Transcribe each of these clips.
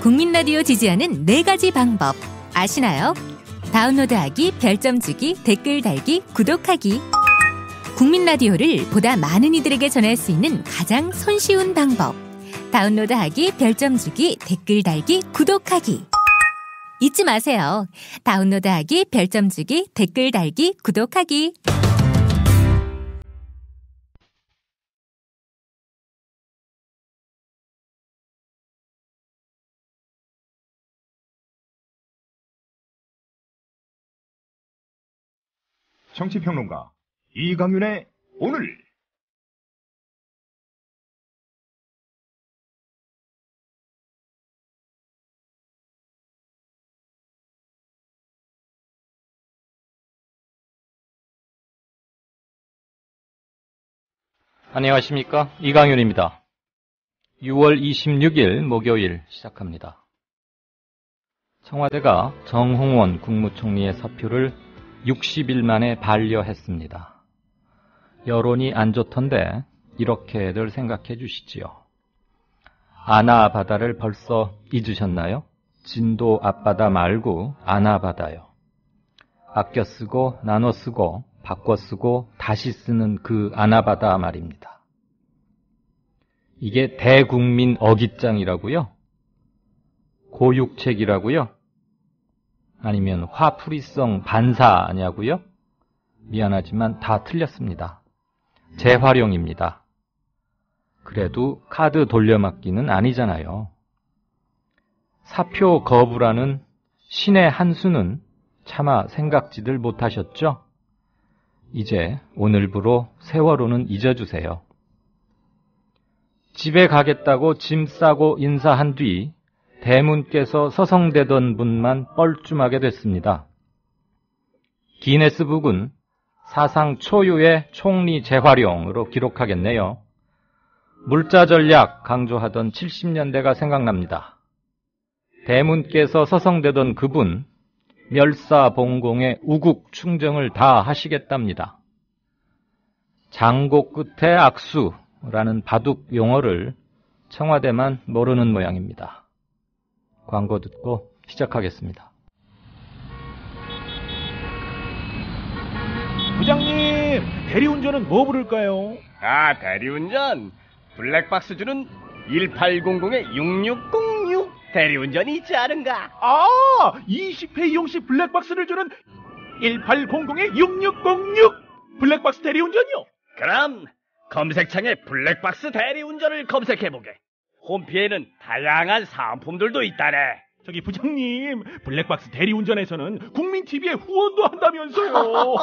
국민 라디오 지지하는 4가지 방법 아시나요? 다운로드하기, 별점 주기, 댓글 달기, 구독하기. 국민 라디오를 보다 많은 이들에게 전할 수 있는 가장 손쉬운 방법. 다운로드하기, 별점 주기, 댓글 달기, 구독하기. 잊지 마세요. 다운로드하기, 별점 주기, 댓글 달기, 구독하기. 정치평론가 이강윤의 오늘. 안녕하십니까, 이강윤입니다. 6월 26일 목요일 시작합니다. 청와대가 정홍원 국무총리의 사표를 60일 만에 반려했습니다. 여론이 안 좋던데 이렇게들 생각해 주시지요. 아나바다를 벌써 잊으셨나요? 진도 앞바다 말고 아나바다요. 아껴 쓰고 나눠 쓰고 바꿔 쓰고 다시 쓰는 그 아나바다 말입니다. 이게 대국민 어깃장이라고요? 고육책이라고요? 아니면 화풀이성 반사냐고요? 미안하지만 다 틀렸습니다. 재활용입니다. 그래도 카드 돌려막기는 아니잖아요. 사표 거부라는 신의 한 수는 차마 생각지들 못하셨죠? 이제 오늘부로 세월호는 잊어주세요. 집에 가겠다고 짐 싸고 인사한 뒤 대문께서 서성대던 분만 뻘쭘하게 됐습니다. 기네스북은 사상 초유의 총리 재활용으로 기록하겠네요. 물자 전략 강조하던 70년대가 생각납니다. 대문께서 서성대던 그분, 멸사봉공의 우국 충정을 다 하시겠답니다. 장고 끝에 악수라는 바둑 용어를 청와대만 모르는 모양입니다. 광고 듣고 시작하겠습니다. 부장님, 대리운전은 뭐 부를까요? 대리운전 블랙박스 주는 1800-6606 대리운전이 있지 않은가? 20회 이용시 블랙박스를 주는 1800-6606 블랙박스 대리운전이요? 그럼 검색창에 블랙박스 대리운전을 검색해보게. 홈피에는 다양한 사은품들도 있다네. 저기 부장님, 블랙박스 대리운전에서는 국민TV에 후원도 한다면서요.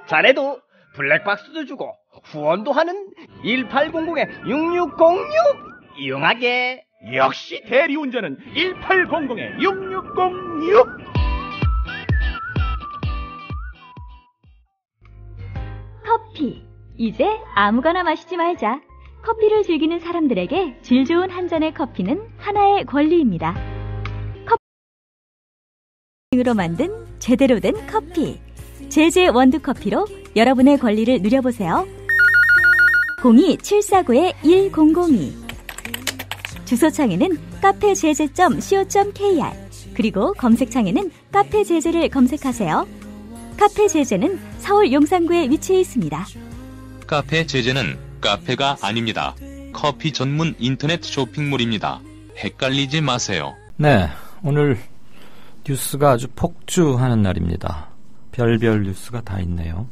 자네도 블랙박스도 주고 후원도 하는 1800-6606 이용하게. 역시 대리운전은 1800-6606. 커피. 이제 아무거나 마시지 말자. 커피를 즐기는 사람들에게 질 좋은 한 잔의 커피는 하나의 권리입니다. 커피로 만든 제대로 된 커피. 제제 원두커피로 여러분의 권리를 누려보세요. 02-749-1002. 주소창에는 카페제제.co.kr, 그리고 검색창에는 카페제제를 검색하세요. 카페제제는 서울 용산구에 위치해 있습니다. 카페제제는 카페가 아닙니다. 커피 전문 인터넷 쇼핑몰입니다. 헷갈리지 마세요. 네, 오늘 뉴스가 아주 폭주하는 날입니다. 별별 뉴스가 다 있네요.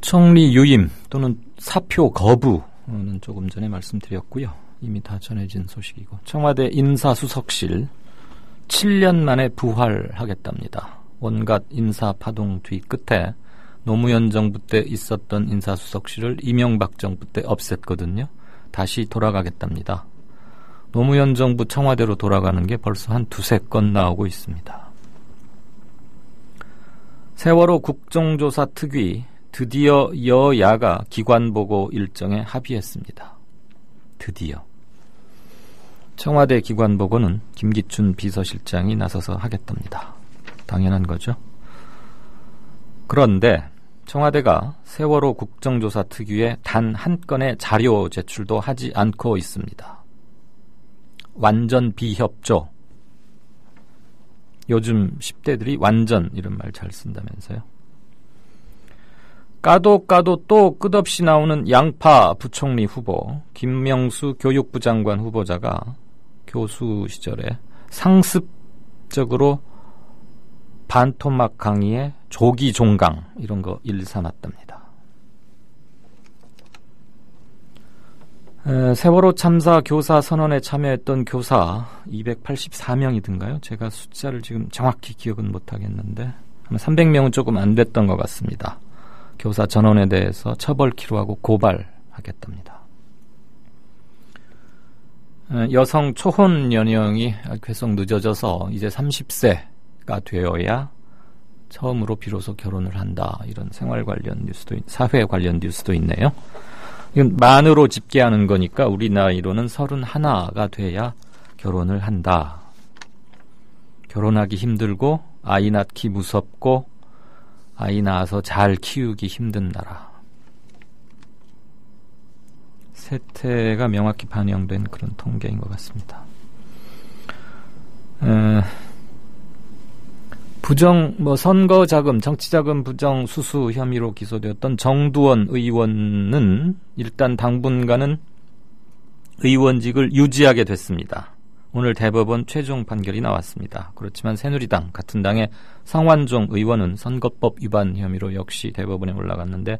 총리 유임 또는 사표 거부는 조금 전에 말씀드렸고요. 이미 다 전해진 소식이고, 청와대 인사수석실 7년 만에 부활하겠답니다. 온갖 인사파동 뒤 끝에 노무현 정부 때 있었던 인사수석실을 이명박 정부 때 없앴거든요. 다시 돌아가겠답니다. 노무현 정부 청와대로 돌아가는 게 벌써 한 2-3건 나오고 있습니다. 세월호 국정조사 특위, 드디어 여야가 기관보고 일정에 합의했습니다. 드디어. 청와대 기관보고는 김기춘 비서실장이 나서서 하겠답니다. 당연한 거죠. 그런데 청와대가 세월호 국정조사 특위에 단 한 건의 자료 제출도 하지 않고 있습니다. 완전 비협조. 요즘 10대들이 완전 이런 말 잘 쓴다면서요. 까도 또 끝없이 나오는 양파 부총리 후보, 김명수 교육부 장관 후보자가 교수 시절에 상습적으로 반토막 강의에 조기 종강 이런 거 일삼았답니다. 세월호 참사 교사 선언에 참여했던 교사 284명이든가요? 제가 숫자를 지금 정확히 기억은 못하겠는데 아마 300명은 조금 안 됐던 것 같습니다. 교사 전원에 대해서 처벌 기로하고 고발하겠답니다. 여성 초혼 연령이 계속 늦어져서 이제 30세가 되어야 처음으로 비로소 결혼을 한다. 이런 생활 관련 뉴스도, 사회 관련 뉴스도 있네요. 이건 만으로 집계하는 거니까 우리 나이로는 31가 돼야 결혼을 한다. 결혼하기 힘들고 아이 낳기 무섭고 아이 낳아서 잘 키우기 힘든 나라. 세태가 명확히 반영된 그런 통계인 것 같습니다. 선거 자금, 정치 자금 부정 수수 혐의로 기소되었던 정두원 의원은 일단 당분간은 의원직을 유지하게 됐습니다. 오늘 대법원 최종 판결이 나왔습니다. 그렇지만 새누리당 같은 당의 성완종 의원은 선거법 위반 혐의로 역시 대법원에 올라갔는데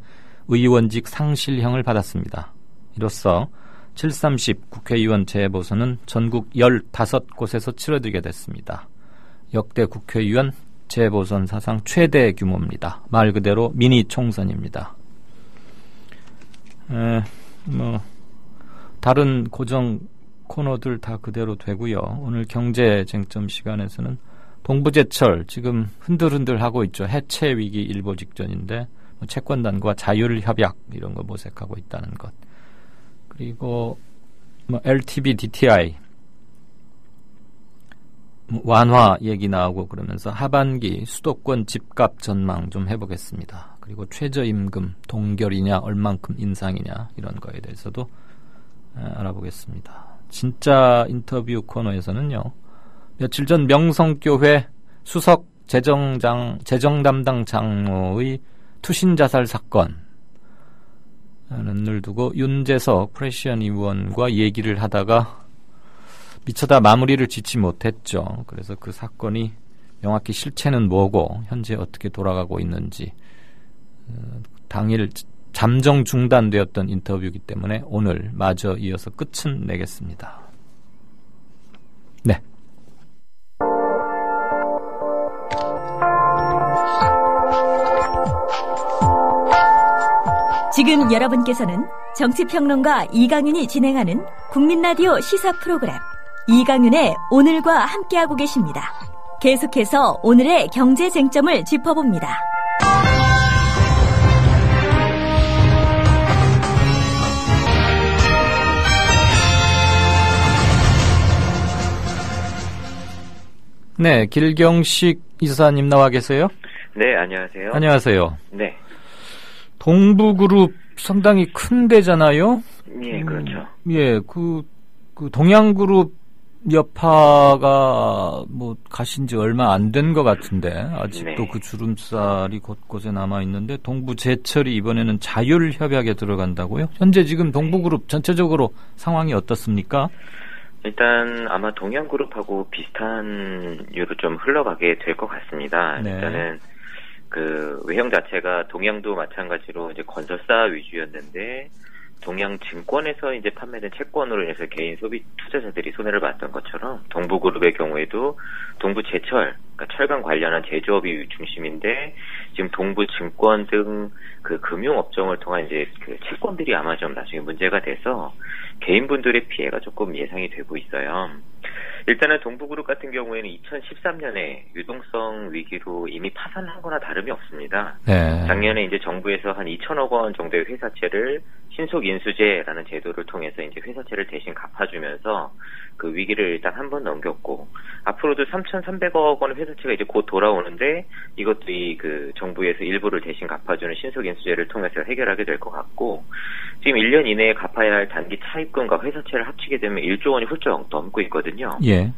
의원직 상실형을 받았습니다. 이로써 730 국회의원 재보선은 전국 15곳에서 치러지게 됐습니다. 역대 국회의원 재보선 사상 최대 규모입니다. 말 그대로 미니 총선입니다. 다른 고정 코너들 다 그대로 되고요. 오늘 경제 쟁점 시간에서는 동부제철 지금 흔들흔들 하고 있죠. 해체 위기 일보 직전인데 채권단과 자율협약 이런 거 모색하고 있다는 것. 그리고 LTV DTI 완화 얘기 나오고 그러면서 하반기 수도권 집값 전망 좀 해보겠습니다. 그리고 최저임금 동결이냐 얼만큼 인상이냐 이런 거에 대해서도 알아보겠습니다. 진짜 인터뷰 코너에서는요. 며칠 전 명성교회 수석 재정 담당 장로의 투신 자살 사건을 두고 윤재석 프레시안 의원과 얘기를 하다가 미처다 마무리를 짓지 못했죠. 그래서 그 사건이 명확히 실체는 뭐고 현재 어떻게 돌아가고 있는지 당일 잠정 중단되었던 인터뷰이기 때문에 오늘 마저 이어서 끝은 내겠습니다. 네. 지금 여러분께서는 정치평론가 이강윤이 진행하는 국민라디오 시사 프로그램 이강윤의 오늘과 함께하고 계십니다. 계속해서 오늘의 경제 쟁점을 짚어봅니다. 네, 길경식 이사님 나와 계세요? 네, 안녕하세요. 안녕하세요. 네. 동부그룹 상당히 큰 데잖아요? 예, 그렇죠. 예, 그 동양그룹 여파가 가신 지 얼마 안 된 것 같은데 아직도 네. 그 주름살이 곳곳에 남아 있는데 동부제철이 이번에는 자율협약에 들어간다고요? 현재 지금 동부그룹 전체적으로 상황이 어떻습니까? 일단 아마 동양그룹하고 비슷한 유로 좀 흘러가게 될 것 같습니다. 네. 일단은 그 외형 자체가 동양도 마찬가지로 이제 건설사 위주였는데 동양증권에서 이제 판매된 채권으로 인해서 개인 소비 투자자들이 손해를 봤던 것처럼 동부그룹의 경우에도 동부제철, 그러니까 철강 관련한 제조업이 중심인데 지금 동부증권 등 그 금융업종을 통한 이제 그 채권들이 아마 좀 나중에 문제가 돼서 개인분들의 피해가 조금 예상이 되고 있어요. 일단은 동부그룹 같은 경우에는 2013년에 유동성 위기로 이미 파산한 거나 다름이 없습니다. 네. 작년에 이제 정부에서 한 2천억 원 정도의 회사채를 신속 인수제라는 제도를 통해서 이제 회사채를 대신 갚아주면서 그 위기를 일단 한 번 넘겼고 앞으로도 3,300억 원 회사채가 이제 곧 돌아오는데 이것도 이 그 정부에서 일부를 대신 갚아주는 신속 인수제를 통해서 해결하게 될 것 같고 지금 1년 이내에 갚아야 할 단기 차입금과 회사채를 합치게 되면 1조 원이 훌쩍 넘고 있거든요. 예.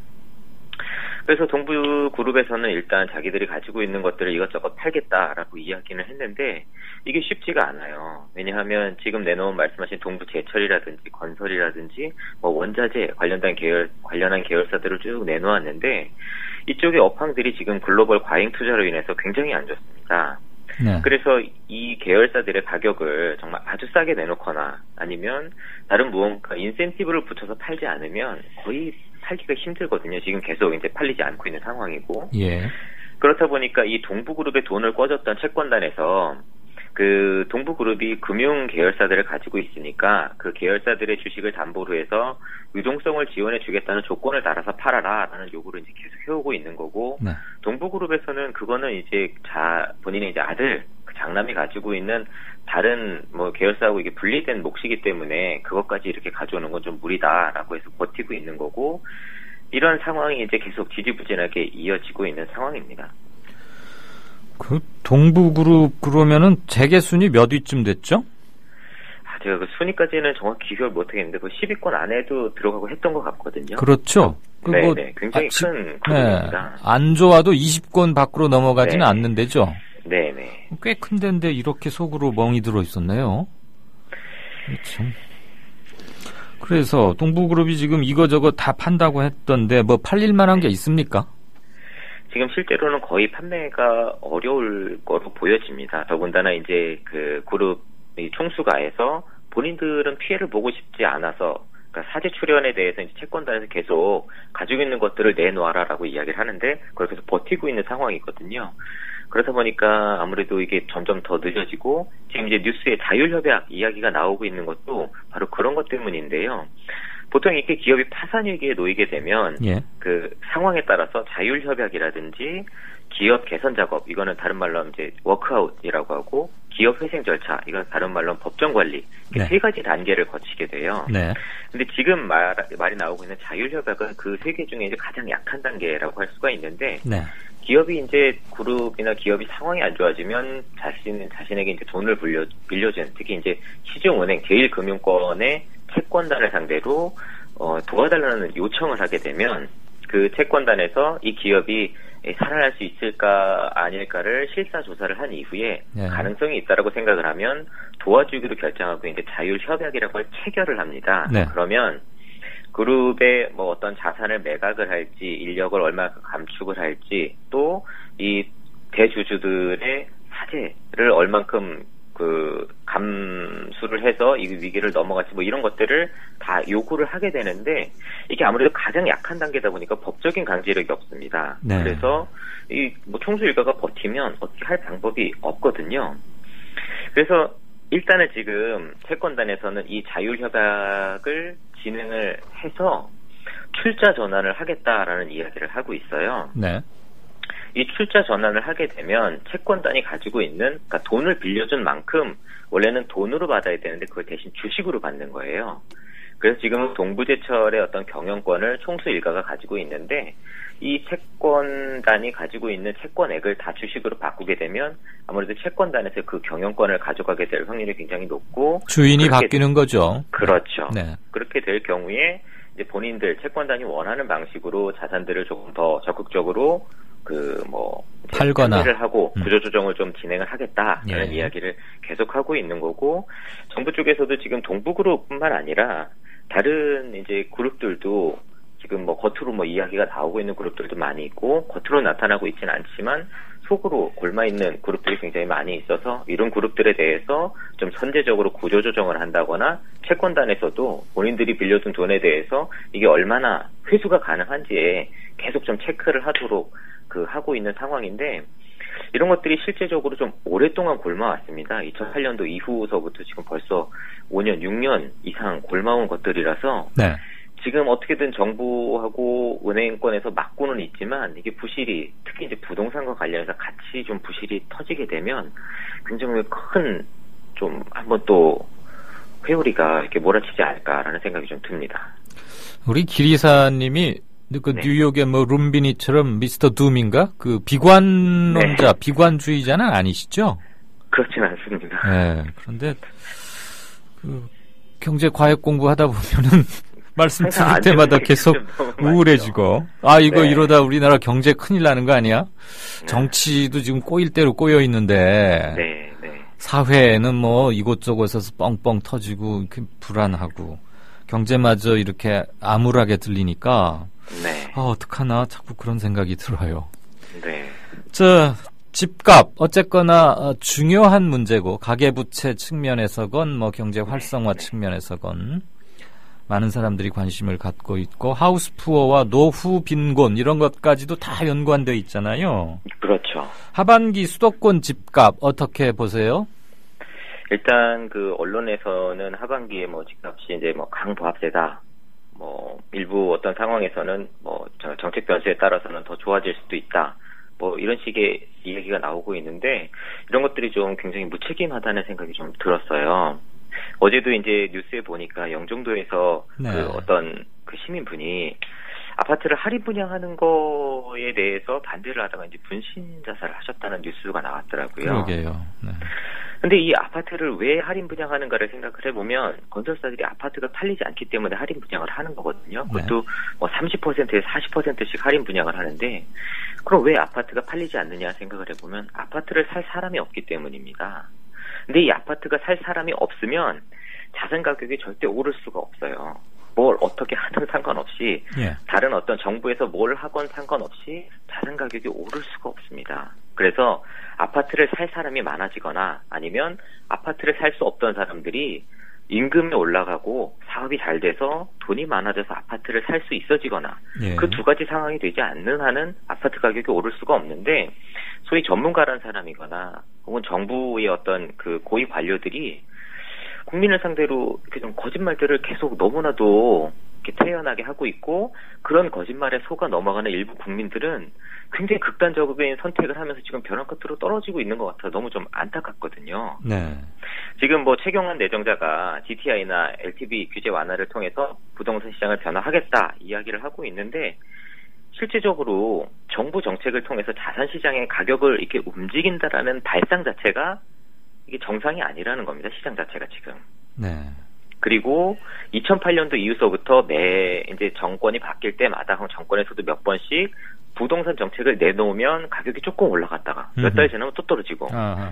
그래서 동부그룹에서는 일단 자기들이 가지고 있는 것들을 이것저것 팔겠다라고 이야기는 했는데 이게 쉽지가 않아요. 왜냐하면 지금 내놓은 말씀하신 동부제철이라든지 건설이라든지 뭐 원자재 관련한 계열사들을 쭉 내놓았는데 이쪽의 업황들이 지금 글로벌 과잉 투자로 인해서 굉장히 안 좋습니다. 네. 그래서 이 계열사들의 가격을 정말 아주 싸게 내놓거나 아니면 다른 무언가 인센티브를 붙여서 팔지 않으면 거의 팔기가 힘들거든요. 지금 계속 이제 팔리지 않고 있는 상황이고. 예. 그렇다 보니까 이 동부그룹의 돈을 꿔줬던 채권단에서 그 동부그룹이 금융 계열사들을 가지고 있으니까 그 계열사들의 주식을 담보로 해서 유동성을 지원해 주겠다는 조건을 달아서 팔아라라는 요구를 이제 계속 해오고 있는 거고. 네. 동부그룹에서는 그거는 이제 본인의 이제 아들, 그 장남이 가지고 있는 다른 뭐 계열사하고 이게 분리된 몫이기 때문에 그것까지 이렇게 가져오는 건 좀 무리다라고 해서 버티고 있는 거고, 이런 상황이 이제 계속 지지부진하게 이어지고 있는 상황입니다. 그 동부그룹 그러면은 재계순위 몇 위쯤 됐죠? 제가 그 순위까지는 정확히 기억을 못하겠는데 그 10위권 안에도 들어가고 했던 것 같거든요. 그렇죠. 네, 굉장히 큰 그룹입니다. 네, 안 좋아도 20권 밖으로 넘어가지는 않는 데죠. 네네. 꽤 큰 데인데 이렇게 속으로 멍이 들어 있었네요. 그렇죠. 그래서 동부그룹이 지금 이거저거 다 판다고 했던데 뭐 팔릴 만한 게 있습니까? 지금 실제로는 거의 판매가 어려울 거로 보여집니다. 더군다나 이제 그 그룹이 총수가에서 본인들은 피해를 보고 싶지 않아서, 그러니까 사재 출연에 대해서 이제 채권단에서 계속 가지고 있는 것들을 내놓아라라고 이야기를 하는데 그렇게 해서 버티고 있는 상황이거든요. 그러다 보니까 아무래도 이게 점점 더 늦어지고 지금 이제 뉴스에 자율협약 이야기가 나오고 있는 것도 바로 그런 것 때문인데요. 보통 이렇게 기업이 파산 위기에 놓이게 되면 그 상황에 따라서 자율협약이라든지 기업 개선 작업, 이거는 다른 말로 이제 워크아웃이라고 하고, 기업 회생 절차, 이건 다른 말로 법정 관리, 세 가지 단계를 거치게 돼요. 네. 근데 지금 말이 나오고 있는 자율협약은 그 세 개 중에 이제 가장 약한 단계라고 할 수가 있는데, 기업이 이제 그룹이나 기업이 상황이 안 좋아지면 자신에게 이제 돈을 빌려준, 특히 이제 시중은행, 제1금융권의 채권단을 상대로 도와달라는 요청을 하게 되면 그 채권단에서 이 기업이 살아날 수 있을까 아닐까를 실사 조사를 한 이후에 가능성이 있다라고 생각을 하면 도와주기로 결정하고 이제 자율협약이라고 할 체결을 합니다. 그러면 그룹의 뭐 어떤 자산을 매각을 할지, 인력을 얼마나 감축을 할지, 또 이 대주주들의 사재를 얼만큼 그 감수를 해서 이 위기를 넘어갈지 뭐 이런 것들을 다 요구를 하게 되는데, 이게 아무래도 가장 약한 단계다 보니까 법적인 강제력이 없습니다. 그래서 이 뭐 총수 일가가 버티면 어떻게 할 방법이 없거든요. 그래서 일단은 지금 채권단에서는 이 자율협약을 진행을 해서 출자 전환을 하겠다라는 이야기를 하고 있어요. 이 출자 전환을 하게 되면 채권단이 가지고 있는, 그러니까 돈을 빌려준 만큼 원래는 돈으로 받아야 되는데 그걸 대신 주식으로 받는 거예요. 그래서 지금 동부제철의 어떤 경영권을 총수 일가가 가지고 있는데, 이 채권단이 가지고 있는 채권액을 다 주식으로 바꾸게 되면 아무래도 채권단에서 그 경영권을 가져가게 될 확률이 굉장히 높고, 주인이 바뀌는 거죠. 그렇죠. 그렇게 될 경우에 이제 본인들 채권단이 원하는 방식으로 자산들을 조금 더 적극적으로 팔거나 판매를 하고 구조조정을 좀 진행을 하겠다라는 이야기를 계속하고 있는 거고, 정부 쪽에서도 지금 동부그룹뿐만 아니라 다른 이제 그룹들도 지금 뭐 겉으로 뭐 이야기가 나오고 있는 그룹들도 많이 있고, 겉으로 나타나고 있지는 않지만 속으로 골마 있는 그룹들이 굉장히 많이 있어서 이런 그룹들에 대해서 좀 선제적으로 구조조정을 한다거나, 채권단에서도 본인들이 빌려준 돈에 대해서 이게 얼마나 회수가 가능한지에 계속 좀 체크를 하도록 하고 있는 상황인데, 이런 것들이 실제적으로 좀 오랫동안 골마왔습니다. 2008년도 이후서부터 지금 벌써 5년, 6년 이상 골마온 것들이라서 지금 어떻게든 정부하고 은행권에서 막고는 있지만 이게 부실이, 특히 이제 부동산과 관련해서 같이 좀 부실이 터지게 되면 굉장히 큰 좀 한번 또 회오리가 이렇게 몰아치지 않을까라는 생각이 좀 듭니다. 우리 기리사님이 그 뉴욕의 뭐 룸비니처럼 미스터 둠인가? 그 비관론자, 비관주의자는 아니시죠? 그렇진 않습니다. 그런데 경제 과학 공부하다 보면은 말씀 드릴 때마다 계속 우울해지고 이거 이러다 우리나라 경제 큰일 나는 거 아니야? 정치도 지금 꼬일 대로 꼬여 있는데 사회는 뭐 이곳저곳에서 뻥뻥 터지고 불안하고 경제마저 이렇게 암울하게 들리니까 어떡하나 자꾸 그런 생각이 들어요. 집값 어쨌거나 중요한 문제고 가계부채 측면에서건 뭐 경제 활성화 측면에서건 많은 사람들이 관심을 갖고 있고 하우스푸어와 노후 빈곤 이런 것까지도 다 연관되어 있잖아요. 그렇죠. 하반기 수도권 집값 어떻게 보세요? 일단 그 언론에서는 하반기에 뭐 집값이 이제 뭐 강보합세다. 뭐 일부 어떤 상황에서는 뭐 정책 변수에 따라서는 더 좋아질 수도 있다. 뭐 이런 식의 이야기가 나오고 있는데 이런 것들이 좀 굉장히 무책임하다는 생각이 좀 들었어요. 어제도 이제 뉴스에 보니까 영종도에서 그 어떤 그 시민분이 아파트를 할인 분양하는 거에 대해서 반대를 하다가 이제 분신 자살을 하셨다는 뉴스가 나왔더라고요. 그러게요. 근데 이 아파트를 왜 할인 분양하는가를 생각을 해보면 건설사들이 아파트가 팔리지 않기 때문에 할인 분양을 하는 거거든요. 그것도 뭐 30%에서 40%씩 할인 분양을 하는데 그럼 왜 아파트가 팔리지 않느냐 생각을 해보면 아파트를 살 사람이 없기 때문입니다. 근데 이 아파트가 살 사람이 없으면 자산 가격이 절대 오를 수가 없어요. 뭘 어떻게 하든 상관없이 다른 어떤 정부에서 뭘 하건 상관없이 자산 가격이 오를 수가 없습니다. 그래서 아파트를 살 사람이 많아지거나 아니면 아파트를 살 수 없던 사람들이 임금이 올라가고 사업이 잘 돼서 돈이 많아져서 아파트를 살 수 있어지거나 그 두 가지 상황이 되지 않는 한은 아파트 가격이 오를 수가 없는데 소위 전문가라는 사람이거나 혹은 정부의 어떤 그 고위 관료들이 국민을 상대로 이렇게 좀 거짓말들을 계속 너무나도 이렇게 태연하게 하고 있고 그런 거짓말에 속아 넘어가는 일부 국민들은 굉장히 극단적인 선택을 하면서 지금 벼랑 끝으로 떨어지고 있는 것 같아서 너무 좀 안타깝거든요. 지금 뭐 최경환 내정자가 GTI나 LTV 규제 완화를 통해서 부동산 시장을 변화하겠다 이야기를 하고 있는데 실질적으로 정부 정책을 통해서 자산 시장의 가격을 이렇게 움직인다라는 발상 자체가 이게 정상이 아니라는 겁니다. 시장 자체가 지금. 그리고 2008년도 이후서부터 매 이제 정권이 바뀔 때마다 정권에서도 몇 번씩 부동산 정책을 내놓으면 가격이 조금 올라갔다가 몇 달 지나면 또 떨어지고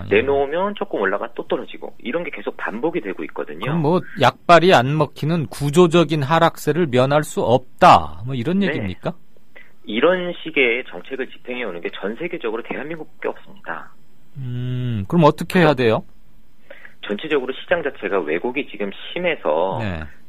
내놓으면 조금 올라가 또 떨어지고 이런 게 계속 반복이 되고 있거든요. 그럼 뭐 약발이 안 먹히는 구조적인 하락세를 면할 수 없다. 뭐 이런 얘기입니까? 이런 식의 정책을 집행해 오는 게 전 세계적으로 대한민국밖에 없습니다. 그럼 어떻게 해야 돼요? 전체적으로 시장 자체가 왜곡이 지금 심해서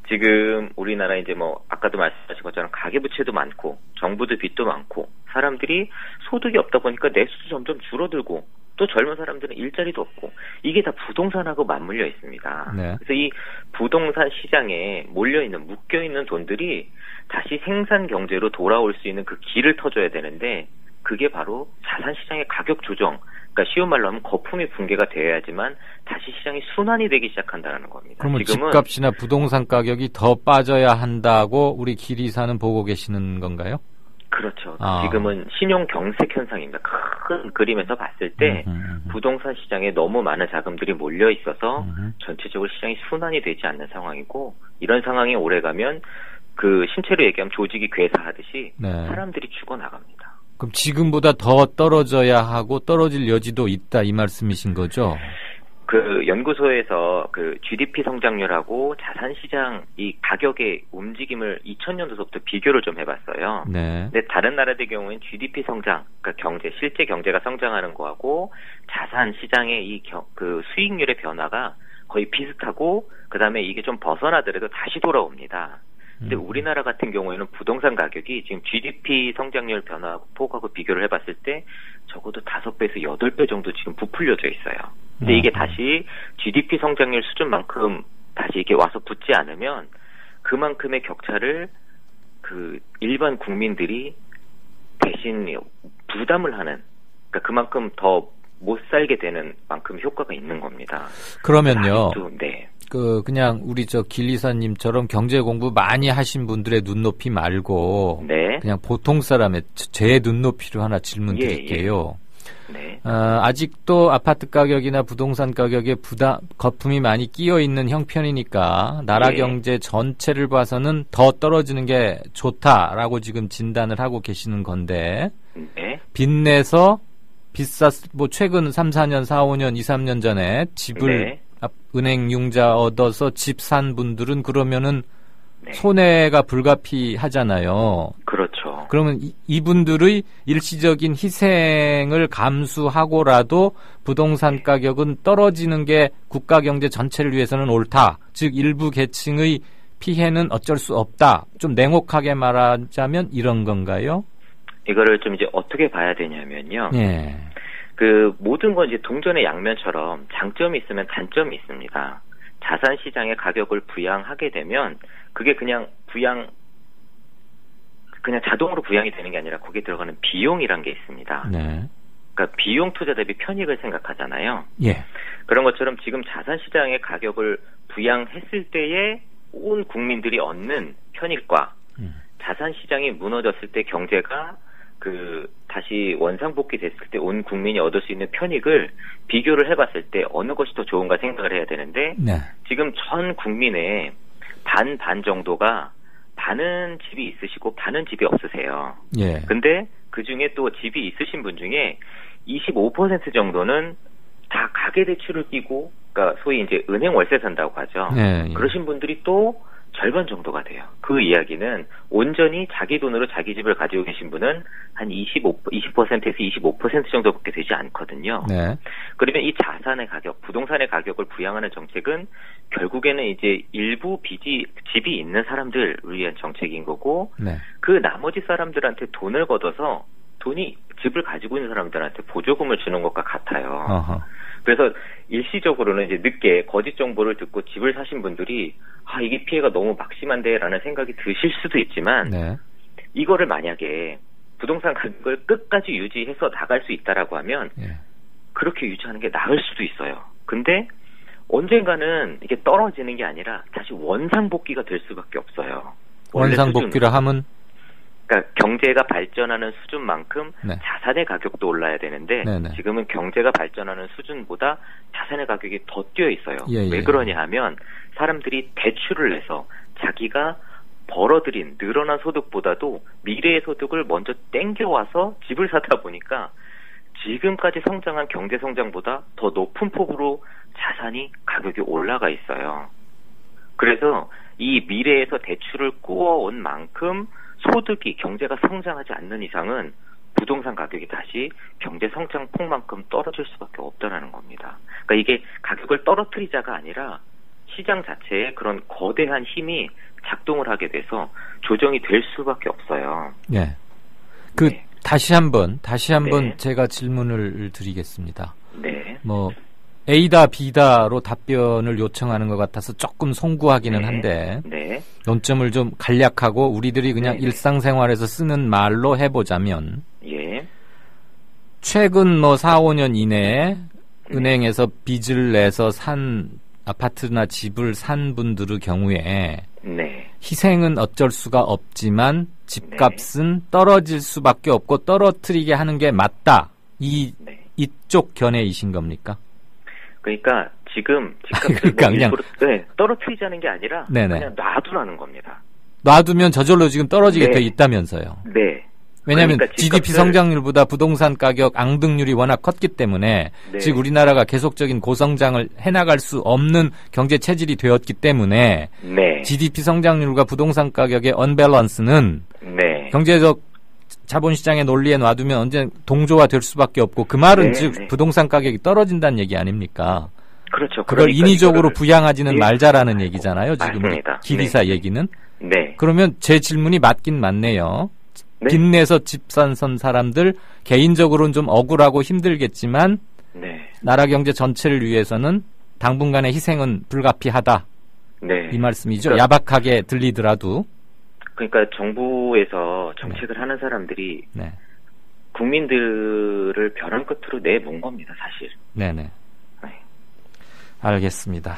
지금 우리나라 이제 뭐 아까도 말씀하신 것처럼 가계부채도 많고 정부도 빚도 많고 사람들이 소득이 없다 보니까 내수도 점점 줄어들고 또 젊은 사람들은 일자리도 없고 이게 다 부동산하고 맞물려 있습니다. 그래서 이 부동산 시장에 몰려있는 묶여있는 돈들이 다시 생산 경제로 돌아올 수 있는 그 길을 터줘야 되는데 그게 바로 자산 시장의 가격 조정, 그러니까 쉬운 말로 하면 거품이 붕괴가 되어야지만 다시 시장이 순환이 되기 시작한다는 겁니다. 그러면 지금은 집값이나 부동산 가격이 더 빠져야 한다고 우리 기리사는 보고 계시는 건가요? 그렇죠. 지금은 신용 경색 현상입니다. 큰 그림에서 봤을 때 부동산 시장에 너무 많은 자금들이 몰려 있어서 전체적으로 시장이 순환이 되지 않는 상황이고 이런 상황이 오래가면 그 신체로 얘기하면 조직이 괴사하듯이 사람들이 죽어나갑니다. 그럼 지금보다 더 떨어져야 하고 떨어질 여지도 있다 이 말씀이신 거죠? 그 연구소에서 그 GDP 성장률하고 자산시장 이 가격의 움직임을 2000년도서부터 비교를 좀 해봤어요. 근데 다른 나라들 경우에는 GDP 성장, 그러니까 경제, 실제 경제가 성장하는 거하고 자산시장의 이 그 수익률의 변화가 거의 비슷하고 그 다음에 이게 좀 벗어나더라도 다시 돌아옵니다. 근데 우리나라 같은 경우에는 부동산 가격이 지금 GDP 성장률 변화 폭하고 비교를 해봤을 때 적어도 5배에서 8배 정도 지금 부풀려져 있어요. 근데 이게 다시 GDP 성장률 수준만큼 다시 이게 와서 붙지 않으면 그만큼의 격차를 그 일반 국민들이 대신 부담을 하는, 그러니까 그만큼 더 못 살게 되는 만큼 효과가 있는 겁니다. 그러면요. 네. 그냥 우리 길리사님처럼 경제 공부 많이 하신 분들의 눈높이 말고 그냥 보통 사람의 제 눈높이로 하나 질문 드릴게요. 네. 아직도 아파트 가격이나 부동산 가격에 거품이 많이 끼어 있는 형편이니까 나라 예. 경제 전체를 봐서는 더 떨어지는 게 좋다라고 지금 진단을 하고 계시는 건데 네. 빚내서 최근 3, 4년, 4, 5년, 2, 3년 전에 집을 네. 은행 융자 얻어서 집 산 분들은 그러면은 네. 손해가 불가피하잖아요. 그렇죠. 그러면 이분들의 일시적인 희생을 감수하고라도 부동산 가격은 떨어지는 게 국가 경제 전체를 위해서는 옳다. 즉 일부 계층의 피해는 어쩔 수 없다. 좀 냉혹하게 말하자면 이런 건가요? 이거를 좀 이제 어떻게 봐야 되냐면요. 예. 그 모든 건 이제 동전의 양면처럼 장점이 있으면 단점이 있습니다. 자산 시장의 가격을 부양하게 되면 그게 그냥 자동으로 부양이 되는 게 아니라 거기에 들어가는 비용이란 게 있습니다. 네. 그러니까 비용 투자 대비 편익을 생각하잖아요. 예. 그런 것처럼 지금 자산 시장의 가격을 부양했을 때에 온 국민들이 얻는 편익과 자산 시장이 무너졌을 때 경제가 다시 원상복귀 됐을 때 온 국민이 얻을 수 있는 편익을 비교를 해봤을 때 어느 것이 더 좋은가 생각을 해야 되는데 네. 지금 전 국민의 반 정도가 반은 집이 있으시고 반은 집이 없으세요. 예. 근데 그 중에 또 집이 있으신 분 중에 25% 정도는 다 가계대출을 끼고, 그러니까 소위 이제 은행 월세 산다고 하죠. 예. 그러신 분들이 또 절반 정도가 돼요. 그 이야기는 온전히 자기 돈으로 자기 집을 가지고 계신 분은 한 20%에서 25% 정도밖에 되지 않거든요. 네. 그러면 이 자산의 가격, 부동산의 가격을 부양하는 정책은 결국에는 이제 일부 집이 있는 사람들을 위한 정책인 거고, 네. 그 나머지 사람들한테 돈을 걷어서 집을 가지고 있는 사람들한테 보조금을 주는 것과 같아요. 어허. 그래서 일시적으로는 이제 늦게 거짓 정보를 듣고 집을 사신 분들이 이게 피해가 너무 막심한데라는 생각이 드실 수도 있지만 네. 이거를 만약에 부동산 가격을 끝까지 유지해서 나갈 수 있다라고 하면 예. 그렇게 유지하는 게 나을 수도 있어요. 근데 언젠가는 이게 떨어지는 게 아니라 다시 원상복귀가 될 수밖에 없어요. 원상복귀를 하면 그러니까 경제가 발전하는 수준만큼 네. 자산의 가격도 올라야 되는데 네네. 지금은 경제가 발전하는 수준보다 자산의 가격이 더 뛰어 있어요. 예, 예. 왜 그러냐 하면 사람들이 대출을 내서 자기가 벌어들인 늘어난 소득보다도 미래의 소득을 먼저 땡겨와서 집을 사다 보니까 지금까지 성장한 경제 성장보다 더 높은 폭으로 자산이 가격이 올라가 있어요. 그래서 이 미래에서 대출을 꾸어온 만큼 소득이 경제가 성장하지 않는 이상은 부동산 가격이 다시 경제 성장폭만큼 떨어질 수밖에 없다는 겁니다. 그러니까 이게 가격을 떨어뜨리자가 아니라 시장 자체에 그런 거대한 힘이 작동을 하게 돼서 조정이 될 수밖에 없어요. 예. 네. 다시 한번 네. 제가 질문을 드리겠습니다. 네. A다 B다로 답변을 요청하는 것 같아서 조금 송구하기는 네. 한데 네. 논점을 좀 간략하고 우리들이 그냥 네. 일상생활에서 쓰는 말로 해보자면 예. 최근 4, 5년 이내에 은행에서 빚을 내서 산 아파트나 집을 산 분들의 경우에 네. 희생은 어쩔 수가 없지만 집값은 떨어질 수밖에 없고 떨어뜨리게 하는 게 맞다. 이쪽 견해이신 겁니까? 그러니까 지금 집값을 그냥 떨어뜨리자는 게 아니라 네네. 그냥 놔두라는 겁니다. 놔두면 저절로 지금 떨어지게 네. 돼 있다면서요. 네. 왜냐하면 그러니까 GDP 성장률보다 부동산 가격 앙등률이 워낙 컸기 때문에 네. 즉 우리나라가 계속적인 고성장을 해나갈 수 없는 경제 체질이 되었기 때문에 네. GDP 성장률과 부동산 가격의 언밸런스는 네. 경제적 자본시장의 논리에 놔두면 언제 동조화 될 수밖에 없고 그 말은 네, 즉 네. 부동산 가격이 떨어진다는 얘기 아닙니까? 그렇죠. 그걸 그러니까 인위적으로 이거를- 부양하지는 예. 말자라는 얘기잖아요. 지금 우리 맞습니다. 기리사 네. 얘기는. 네. 그러면 제 질문이 맞긴 맞네요. 네. 빚내서 집산 사람들 개인적으로는 좀 억울하고 힘들겠지만 네. 나라 경제 전체를 위해서는 당분간의 희생은 불가피하다. 네. 이 말씀이죠. 그러니까- 야박하게 들리더라도. 그러니까 정부에서 정책을 하는 사람들이 네. 국민들을 벼랑 끝으로 내몬 겁니다, 사실. 네네. 네. 알겠습니다.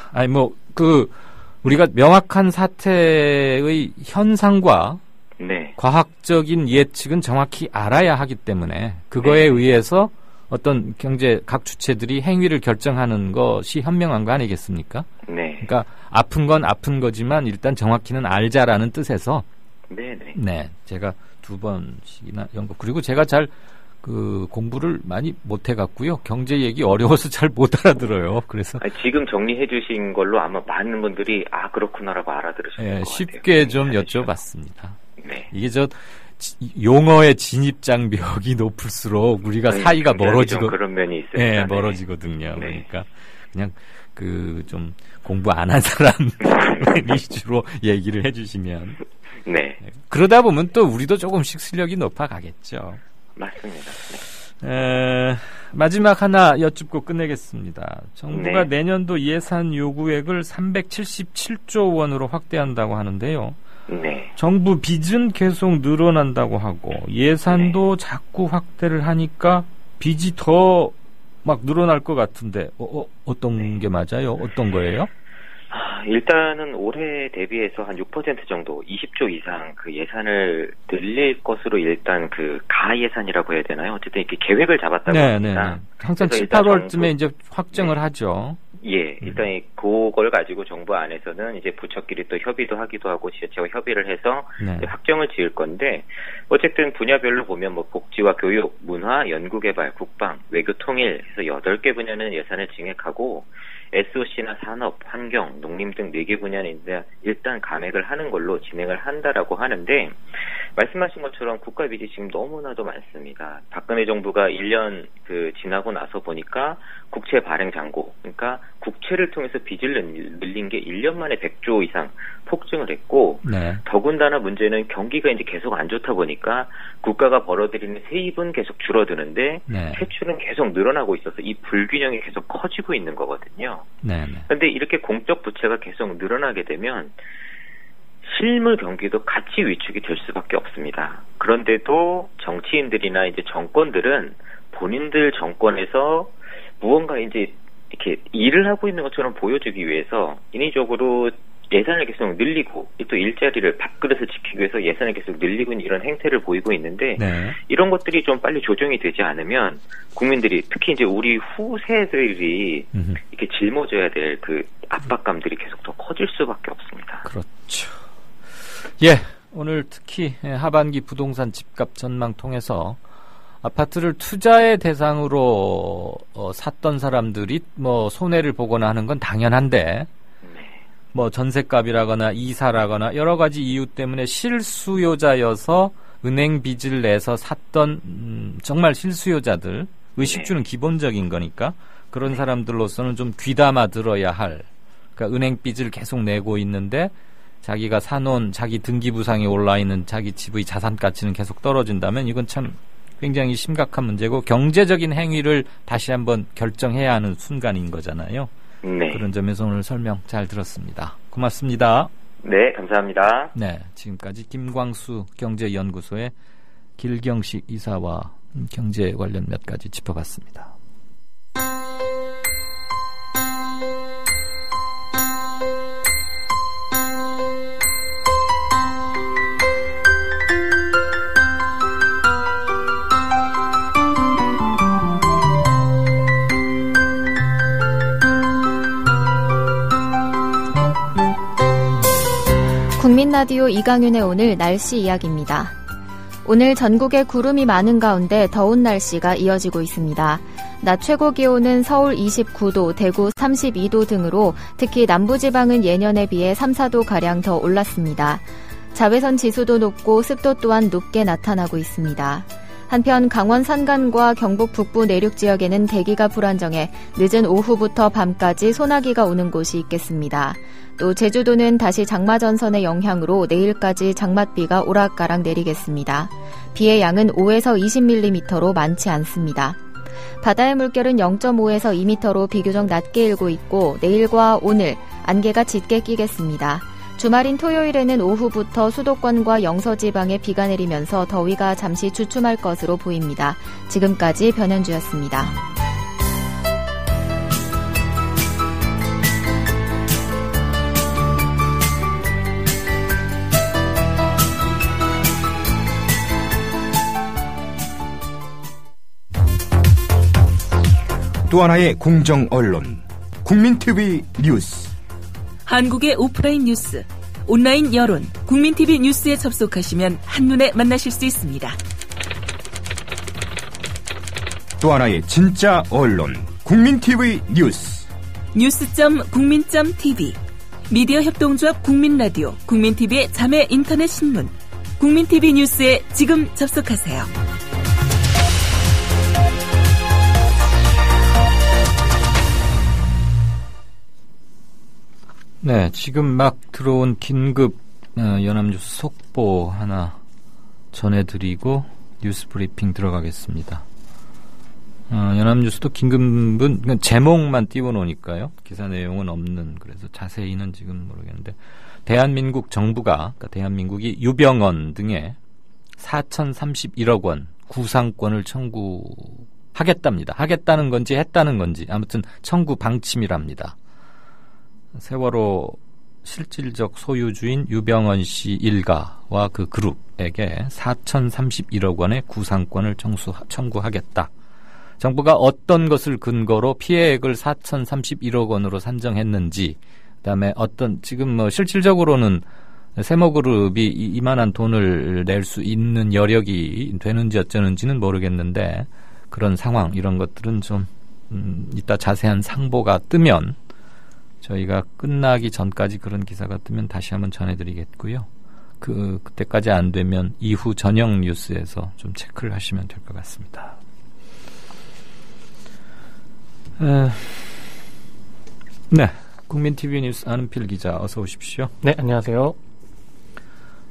우리가 명확한 사태의 현상과 네. 과학적인 예측은 정확히 알아야 하기 때문에 그거에 네. 의해서 어떤 경제 각 주체들이 행위를 결정하는 것이 현명한 거 아니겠습니까? 네. 그러니까 아픈 건 아픈 거지만 일단 정확히는 알자라는 뜻에서 네네. 네, 제가 2번씩이나 연구 그리고 제가 잘 공부를 많이 못 해갖고요. 경제 얘기 어려워서 잘 못 알아들어요. 그래서 지금 정리해주신 걸로 아마 많은 분들이 그렇구나라고 알아들으실 것 같아요. 쉽게 좀 여쭤봤습니다. 네. 이게 용어의 진입 장벽이 높을수록 우리가 사이가 그런 면이 있습니다. 네, 멀어지거든요. 네. 그러니까 그냥 좀 공부 안 한 사람 위주로 얘기를 해주시면. 네. 그러다 보면 또 우리도 조금씩 실력이 높아가겠죠. 맞습니다. 네. 마지막 하나 여쭙고 끝내겠습니다. 정부가 내년도 예산 요구액을 377조 원으로 확대한다고 하는데요. 네. 정부 빚은 계속 늘어난다고 하고 예산도 자꾸 확대를 하니까 빚이 더 막 늘어날 것 같은데 어떤 게 맞아요? 어떤 거예요? 일단은 올해 대비해서 한 6% 정도 20조 이상 그 예산을 늘릴 것으로 일단 가예산이라고 해야 되나요? 어쨌든 이렇게 계획을 잡았다고 합니다. 항상 7, 8월쯤에 이제 확정을 하죠. 예, 일단 그걸 가지고 정부 안에서는 이제 부처끼리 또 협의도 하기도 하고 지자체와 협의를 해서 확정을 지을 건데 어쨌든 분야별로 보면 복지와 교육, 문화, 연구개발, 국방, 외교통일 해서 8개 분야는 예산을 증액하고 SOC나 산업, 환경, 농림 등 4개 분야는 일단 감액을 하는 걸로 진행을 한다라고 하는데 말씀하신 것처럼 국가 빚이 지금 너무나도 많습니다. 박근혜 정부가 1년 지나고 나서 보니까 국채 발행 잔고, 그러니까 국채를 통해서 빚을 늘린 게 1년 만에 100조 이상 폭증을 했고 더군다나 문제는 경기가 이제 계속 안 좋다 보니까 국가가 벌어들이는 세입은 계속 줄어드는데 세출은 계속 늘어나고 있어서 이 불균형이 계속 커지고 있는 거거든요. 그런데 이렇게 공적 부채가 계속 늘어나게 되면 실물 경기도 같이 위축이 될 수밖에 없습니다. 그런데도 정치인들이나 이제 정권들은 본인들 정권에서 무언가 이제 이렇게 일을 하고 있는 것처럼 보여주기 위해서 인위적으로 예산을 계속 늘리고 또 일자리를 밥그릇을 지키기 위해서 예산을 계속 늘리고 있는 이런 행태를 보이고 있는데 이런 것들이 좀 빨리 조정이 되지 않으면 국민들이 특히 이제 우리 후세들이 이렇게 짊어져야 될 압박감들이 계속 더 커질 수밖에 없습니다. 그렇죠. 예, 오늘 특히 하반기 부동산 집값 전망 통해서 아파트를 투자의 대상으로 샀던 사람들이 손해를 보거나 하는 건 당연한데 전셋값이라거나 이사라거나 여러 가지 이유 때문에 실수요자여서 은행 빚을 내서 샀던 정말 실수요자들 의식주는 기본적인 거니까 그런 사람들로서는 좀 귀담아 들어야 할 그러니까 은행 빚을 계속 내고 있는데 자기가 사놓은 자기 등기부상에 올라있는 자기 집의 자산 가치는 계속 떨어진다면 이건 참 굉장히 심각한 문제고 경제적인 행위를 다시 한번 결정해야 하는 순간인 거잖아요. 그런 점에서 오늘 설명 잘 들었습니다. 고맙습니다. 네, 감사합니다. 네, 지금까지 김광수 경제연구소의 길경식 이사와 경제 관련 몇 가지 짚어봤습니다. 국민라디오 이강윤의 오늘 날씨 이야기입니다. 오늘 전국에 구름이 많은 가운데 더운 날씨가 이어지고 있습니다. 낮 최고 기온은 서울 29도, 대구 32도 등으로 특히 남부지방은 예년에 비해 3, 4도가량 더 올랐습니다. 자외선 지수도 높고 습도 또한 높게 나타나고 있습니다. 한편 강원 산간과 경북 북부 내륙 지역에는 대기가 불안정해 늦은 오후부터 밤까지 소나기가 오는 곳이 있겠습니다. 또 제주도는 다시 장마전선의 영향으로 내일까지 장맛비가 오락가락 내리겠습니다. 비의 양은 5에서 20mm로 많지 않습니다. 바다의 물결은 0.5에서 2m로 비교적 낮게 일고 있고 내일과 오늘 안개가 짙게 끼겠습니다. 주말인 토요일에는 오후부터 수도권과 영서지방에 비가 내리면서 더위가 잠시 주춤할 것으로 보입니다. 지금까지 변현주였습니다. 또 하나의 공정 언론, 국민TV 뉴스. 한국의 오프라인 뉴스, 온라인 여론, 국민TV 뉴스에 접속하시면 한눈에 만나실 수 있습니다. 또 하나의 진짜 언론, 국민TV 뉴스. 뉴스.국민.tv, 미디어 협동조합 국민라디오, 국민TV의 자매 인터넷 신문, 국민TV 뉴스에 지금 접속하세요. 네, 지금 막 들어온 긴급 연합뉴스 속보 하나 전해드리고 뉴스 브리핑 들어가겠습니다. 연합뉴스도 긴급은 제목만 띄워놓으니까요. 기사 내용은 없는, 그래서 자세히는 지금 모르겠는데, 대한민국 정부가, 그러니까 대한민국이 유병언 등에 4,031억 원 구상권을 청구하겠답니다. 하겠다는 건지 했다는 건지 아무튼 청구 방침이랍니다. 세월호 실질적 소유주인 유병언 씨 일가와 그 그룹에게 4,031억 원의 구상권을 청구하겠다. 정부가 어떤 것을 근거로 피해액을 4,031억 원으로 산정했는지, 그다음에 지금 실질적으로는 세모그룹이 이만한 돈을 낼 수 있는 여력이 되는지 어쩌는지는 모르겠는데, 그런 상황, 이런 것들은 좀 이따 자세한 상보가 뜨면, 저희가 끝나기 전까지 그런 기사가 뜨면 다시 한번 전해드리겠고요. 그때까지 안 되면 이후 저녁 뉴스에서 좀 체크를 하시면 될 것 같습니다. 네, 국민TV 뉴스 안은필 기자, 어서 오십시오. 네, 안녕하세요.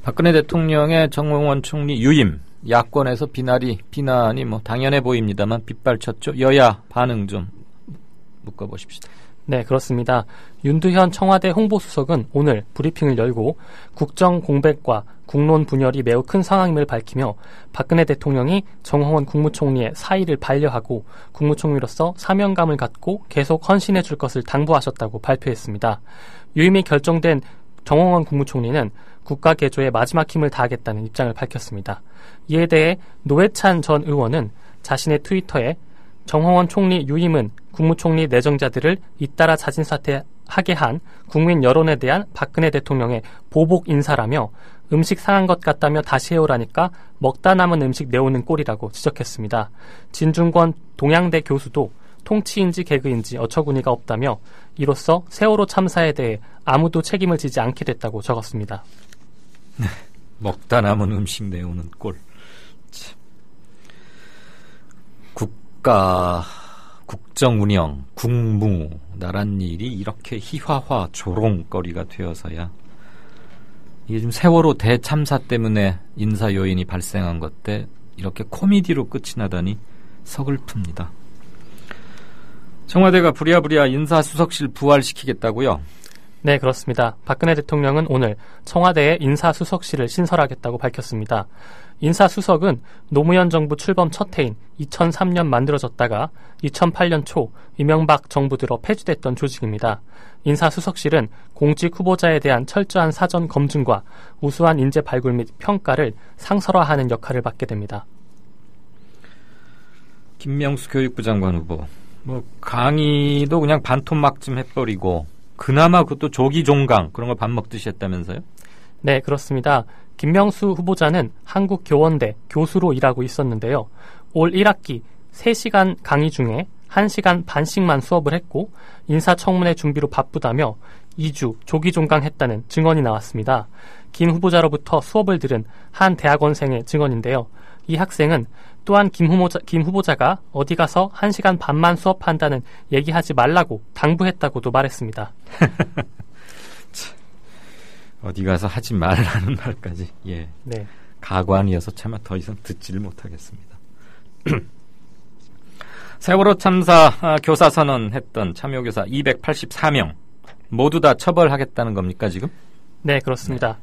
박근혜 대통령의 정홍원 총리 유임, 야권에서 비난이 당연해 보입니다만 빗발쳤죠. 여야 반응 좀 묶어보십시다. 네, 그렇습니다. 윤두현 청와대 홍보수석은 오늘 브리핑을 열고 국정 공백과 국론 분열이 매우 큰 상황임을 밝히며 박근혜 대통령이 정홍원 국무총리의 사의를 반려하고 국무총리로서 사명감을 갖고 계속 헌신해 줄 것을 당부하셨다고 발표했습니다. 유임이 결정된 정홍원 국무총리는 국가 개조에 마지막 힘을 다하겠다는 입장을 밝혔습니다. 이에 대해 노회찬 전 의원은 자신의 트위터에 정홍원 총리 유임은 국무총리 내정자들을 잇따라 자진사퇴하게 한 국민 여론에 대한 박근혜 대통령의 보복 인사라며 음식 상한 것 같다며 다시 해오라니까 먹다 남은 음식 내오는 꼴이라고 지적했습니다. 진중권 동양대 교수도 통치인지 개그인지 어처구니가 없다며 이로써 세월호 참사에 대해 아무도 책임을 지지 않게 됐다고 적었습니다. 네, 먹다 남은 음식 내오는 꼴. 국정운영, 국무, 나란 일이 이렇게 희화화 조롱거리가 되어서야, 이게 좀 세월호 대참사 때문에 인사 요인이 발생한 것 때 이렇게 코미디로 끝이 나다니 서글픕니다. 청와대가 부랴부랴 인사수석실 부활시키겠다고요? 네, 그렇습니다. 박근혜 대통령은 오늘 청와대에 인사수석실을 신설하겠다고 밝혔습니다. 인사수석은 노무현 정부 출범 첫 해인 2003년 만들어졌다가 2008년 초 이명박 정부 들어 폐지됐던 조직입니다. 인사수석실은 공직 후보자에 대한 철저한 사전 검증과 우수한 인재 발굴 및 평가를 상설화하는 역할을 맡게 됩니다. 김명수 교육부 장관 후보, 강의도 그냥 반토막쯤 해버리고 그나마 그것도 조기 종강 그런 걸 밥 먹듯이 했다면서요? 네, 그렇습니다. 김명수 후보자는 한국교원대 교수로 일하고 있었는데요. 올 1학기 3시간 강의 중에 1시간 반씩만 수업을 했고 인사청문회 준비로 바쁘다며 2주 조기 종강했다는 증언이 나왔습니다. 김 후보자로부터 수업을 들은 한 대학원생의 증언인데요. 이 학생은 또한 김 후보자가 어디 가서 1시간 반만 수업한다는 얘기하지 말라고 당부했다고도 말했습니다. 어디 가서 하지 말라는 말까지. 예. 네. 가관이어서 차마 더 이상 듣지를 못하겠습니다. 세월호 참사 교사 선언했던 참여교사 284명 모두 다 처벌하겠다는 겁니까 지금? 네, 그렇습니다. 네.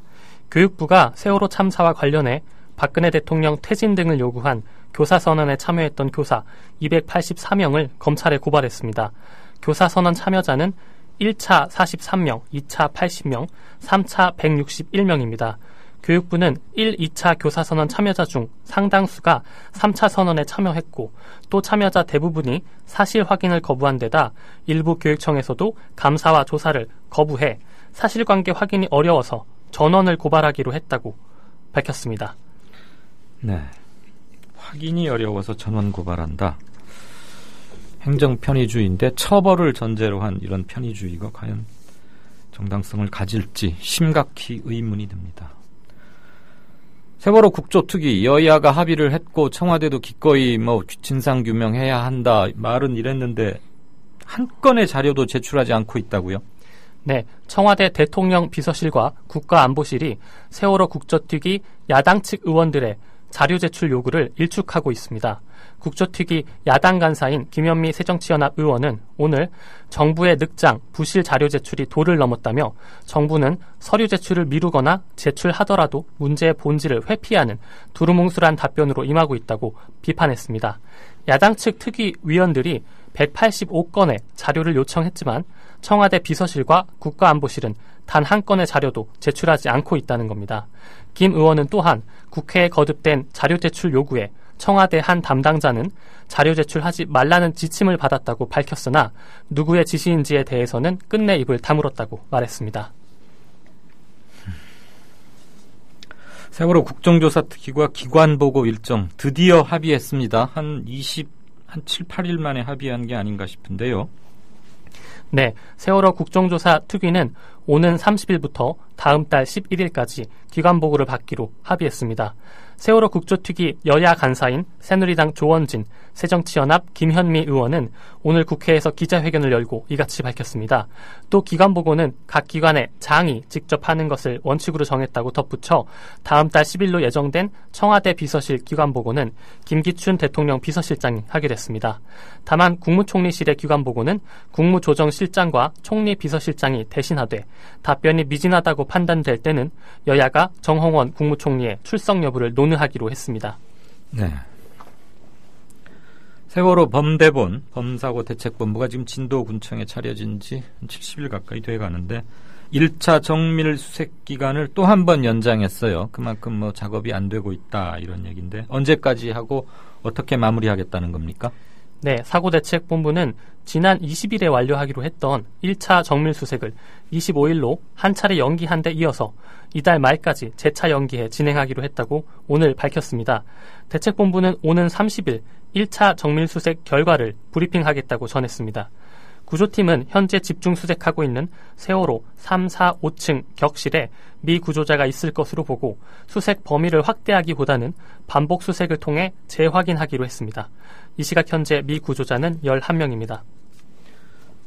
교육부가 세월호 참사와 관련해 박근혜 대통령 퇴진 등을 요구한 교사 선언에 참여했던 교사 284명을 검찰에 고발했습니다. 교사 선언 참여자는 1차 43명, 2차 80명, 3차 161명입니다. 교육부는 1, 2차 교사선언 참여자 중 상당수가 3차 선언에 참여했고 또 참여자 대부분이 사실 확인을 거부한 데다 일부 교육청에서도 감사와 조사를 거부해 사실관계 확인이 어려워서 전원을 고발하기로 했다고 밝혔습니다. 네, 확인이 어려워서 전원 고발한다. 행정 편의주의인데 처벌을 전제로 한 이런 편의주의가 과연 정당성을 가질지 심각히 의문이 듭니다. 세월호 국조특위 여야가 합의를 했고 청와대도 기꺼이 진상규명해야 한다 말은 이랬는데 한 건의 자료도 제출하지 않고 있다고요? 네, 청와대 대통령 비서실과 국가안보실이 세월호 국조특위 야당 측 의원들의 자료 제출 요구를 일축하고 있습니다. 국조특위 야당 간사인 김현미 새정치연합 의원은 오늘 정부의 늑장, 부실 자료 제출이 도를 넘었다며 정부는 서류 제출을 미루거나 제출하더라도 문제의 본질을 회피하는 두루뭉술한 답변으로 임하고 있다고 비판했습니다. 야당 측 특위 위원들이 185건의 자료를 요청했지만 청와대 비서실과 국가안보실은 단 한 건의 자료도 제출하지 않고 있다는 겁니다. 김 의원은 또한 국회에 거듭된 자료 제출 요구에 청와대 한 담당자는 자료 제출하지 말라는 지침을 받았다고 밝혔으나 누구의 지시인지에 대해서는 끝내 입을 다물었다고 말했습니다. 세월호 국정조사특위와 기관보고 일정 드디어 합의했습니다. 한 7, 8일 만에 합의한 게 아닌가 싶은데요. 네, 세월호 국정조사 특위는 오는 30일부터 다음 달 11일까지 기관보고를 받기로 합의했습니다. 세월호 국조특위 여야 간사인 새누리당 조원진, 새정치연합 김현미 의원은 오늘 국회에서 기자회견을 열고 이같이 밝혔습니다. 또 기관보고는 각 기관의 장이 직접 하는 것을 원칙으로 정했다고 덧붙여 다음 달 10일로 예정된 청와대 비서실 기관보고는 김기춘 대통령 비서실장이 하게 됐습니다. 다만 국무총리실의 기관보고는 국무조정실장과 총리 비서실장이 대신하되 답변이 미진하다고 판단될 때는 여야가 정홍원 국무총리의 출석 여부를 논의하기로 했습니다. 네. 세월호 범대본 범사고 대책본부가 지금 진도군청에 차려진 지 70일 가까이 돼가는데 1차 정밀 수색 기간을 또 한 번 연장했어요. 그만큼 작업이 안 되고 있다 이런 얘기인데 언제까지 하고 어떻게 마무리하겠다는 겁니까? 네, 사고대책본부는 지난 20일에 완료하기로 했던 1차 정밀수색을 25일로 한 차례 연기한 데 이어서 이달 말까지 재차 연기해 진행하기로 했다고 오늘 밝혔습니다. 대책본부는 오는 30일 1차 정밀수색 결과를 브리핑하겠다고 전했습니다. 구조팀은 현재 집중 수색하고 있는 세월호 3, 4, 5층 격실에 미 구조자가 있을 것으로 보고 수색 범위를 확대하기보다는 반복 수색을 통해 재확인하기로 했습니다. 이 시각 현재 미 구조자는 11명입니다.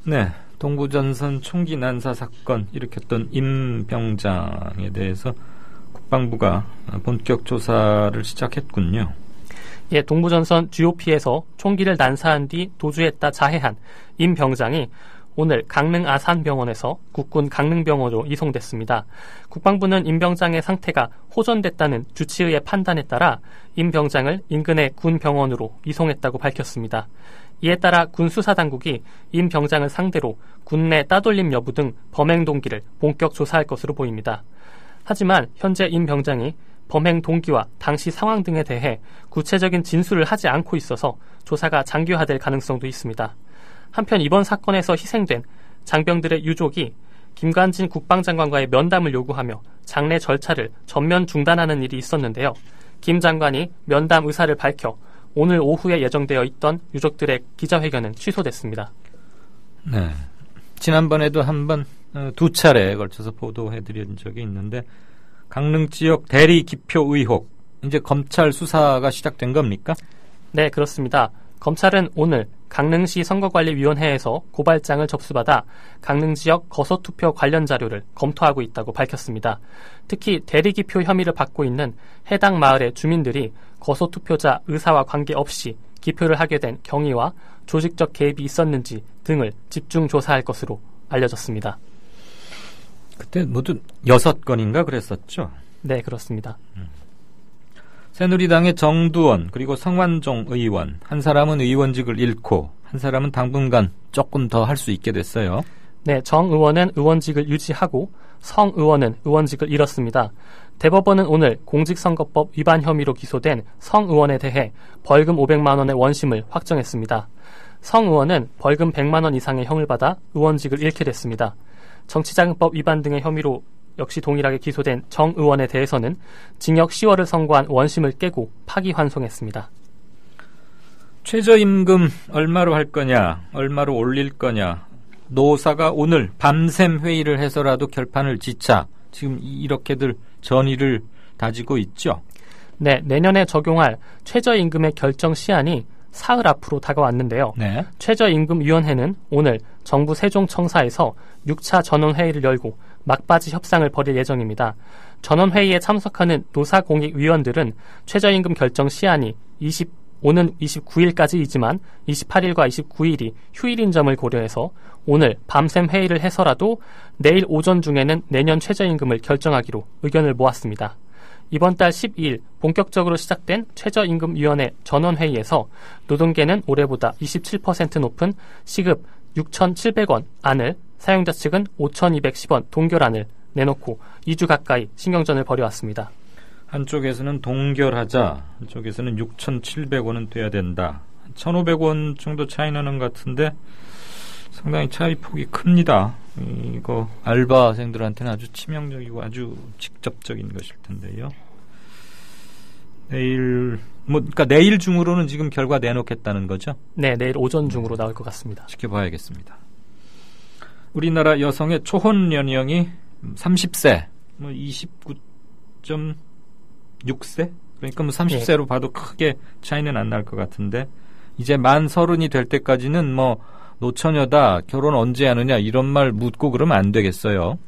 네, 동부전선 총기 난사 사건 일으켰던 임 병장에 대해서 국방부가 본격 조사를 시작했군요. 예, 동부전선 GOP에서 총기를 난사한 뒤 도주했다 자해한 임 병장이 오늘 강릉 아산병원에서 국군 강릉병원으로 이송됐습니다. 국방부는 임 병장의 상태가 호전됐다는 주치의의 판단에 따라 임 병장을 인근의 군 병원으로 이송했다고 밝혔습니다. 이에 따라 군 수사당국이 임 병장을 상대로 군 내 따돌림 여부 등 범행 동기를 본격 조사할 것으로 보입니다. 하지만 현재 임 병장이 범행 동기와 당시 상황 등에 대해 구체적인 진술을 하지 않고 있어서 조사가 장기화될 가능성도 있습니다. 한편 이번 사건에서 희생된 장병들의 유족이 김관진 국방장관과의 면담을 요구하며 장례 절차를 전면 중단하는 일이 있었는데요. 김 장관이 면담 의사를 밝혀 오늘 오후에 예정되어 있던 유족들의 기자회견은 취소됐습니다. 네, 지난번에도 한번 두 차례에 걸쳐서 보도해드린 적이 있는데 강릉 지역 대리 기표 의혹, 이제 검찰 수사가 시작된 겁니까? 네, 그렇습니다. 검찰은 오늘 강릉시 선거관리위원회에서 고발장을 접수받아 강릉 지역 거소투표 관련 자료를 검토하고 있다고 밝혔습니다. 특히 대리기표 혐의를 받고 있는 해당 마을의 주민들이 거소투표자 의사와 관계없이 기표를 하게 된 경위와 조직적 개입이 있었는지 등을 집중 조사할 것으로 알려졌습니다. 그때 모두 6건인가 그랬었죠? 네, 그렇습니다. 새누리당의 정두원 그리고 성완종 의원, 한 사람은 의원직을 잃고 한 사람은 당분간 조금 더 할 수 있게 됐어요. 네, 정 의원은 의원직을 유지하고 성 의원은 의원직을 잃었습니다. 대법원은 오늘 공직선거법 위반 혐의로 기소된 성 의원에 대해 벌금 500만 원의 원심을 확정했습니다. 성 의원은 벌금 100만 원 이상의 형을 받아 의원직을 잃게 됐습니다. 정치자금법 위반 등의 혐의로 역시 동일하게 기소된 정 의원에 대해서는 징역 10월을 선고한 원심을 깨고 파기환송했습니다. 최저임금 얼마로 할 거냐, 얼마로 올릴 거냐, 노사가 오늘 밤샘 회의를 해서라도 결판을 짓자, 지금 이렇게들 전의를 다지고 있죠. 네, 내년에 적용할 최저임금의 결정 시한이 사흘 앞으로 다가왔는데요. 네. 최저임금위원회는 오늘 정부 세종청사에서 6차 전원회의를 열고 막바지 협상을 벌일 예정입니다. 전원회의에 참석하는 노사공익위원들은 최저임금 결정 시한이 오는 29일까지이지만 28일과 29일이 휴일인 점을 고려해서 오늘 밤샘 회의를 해서라도 내일 오전 중에는 내년 최저임금을 결정하기로 의견을 모았습니다. 이번 달 12일 본격적으로 시작된 최저임금위원회 전원회의에서 노동계는 올해보다 27% 높은 시급 6,700원 안을, 사용자 측은 5,210원 동결안을 내놓고 2주 가까이 신경전을 벌여왔습니다. 한쪽에서는 동결하자, 한쪽에서는 6,700원은 돼야 된다. 1,500원 정도 차이 나는 것 같은데 상당히 차이 폭이 큽니다. 이거 알바생들한테는 아주 치명적이고 아주 직접적인 것일 텐데요. 그러니까 내일 중으로는 지금 결과 내놓겠다는 거죠? 네, 내일 오전 중으로 나올 것 같습니다. 지켜봐야겠습니다. 우리나라 여성의 초혼 연령이 30세, 29.6세? 그러니까 30세로 봐도 크게 차이는 안 날 것 같은데, 이제 만 30이 될 때까지는 노처녀다, 결혼 언제 하느냐 이런 말 묻고 그러면 안 되겠어요.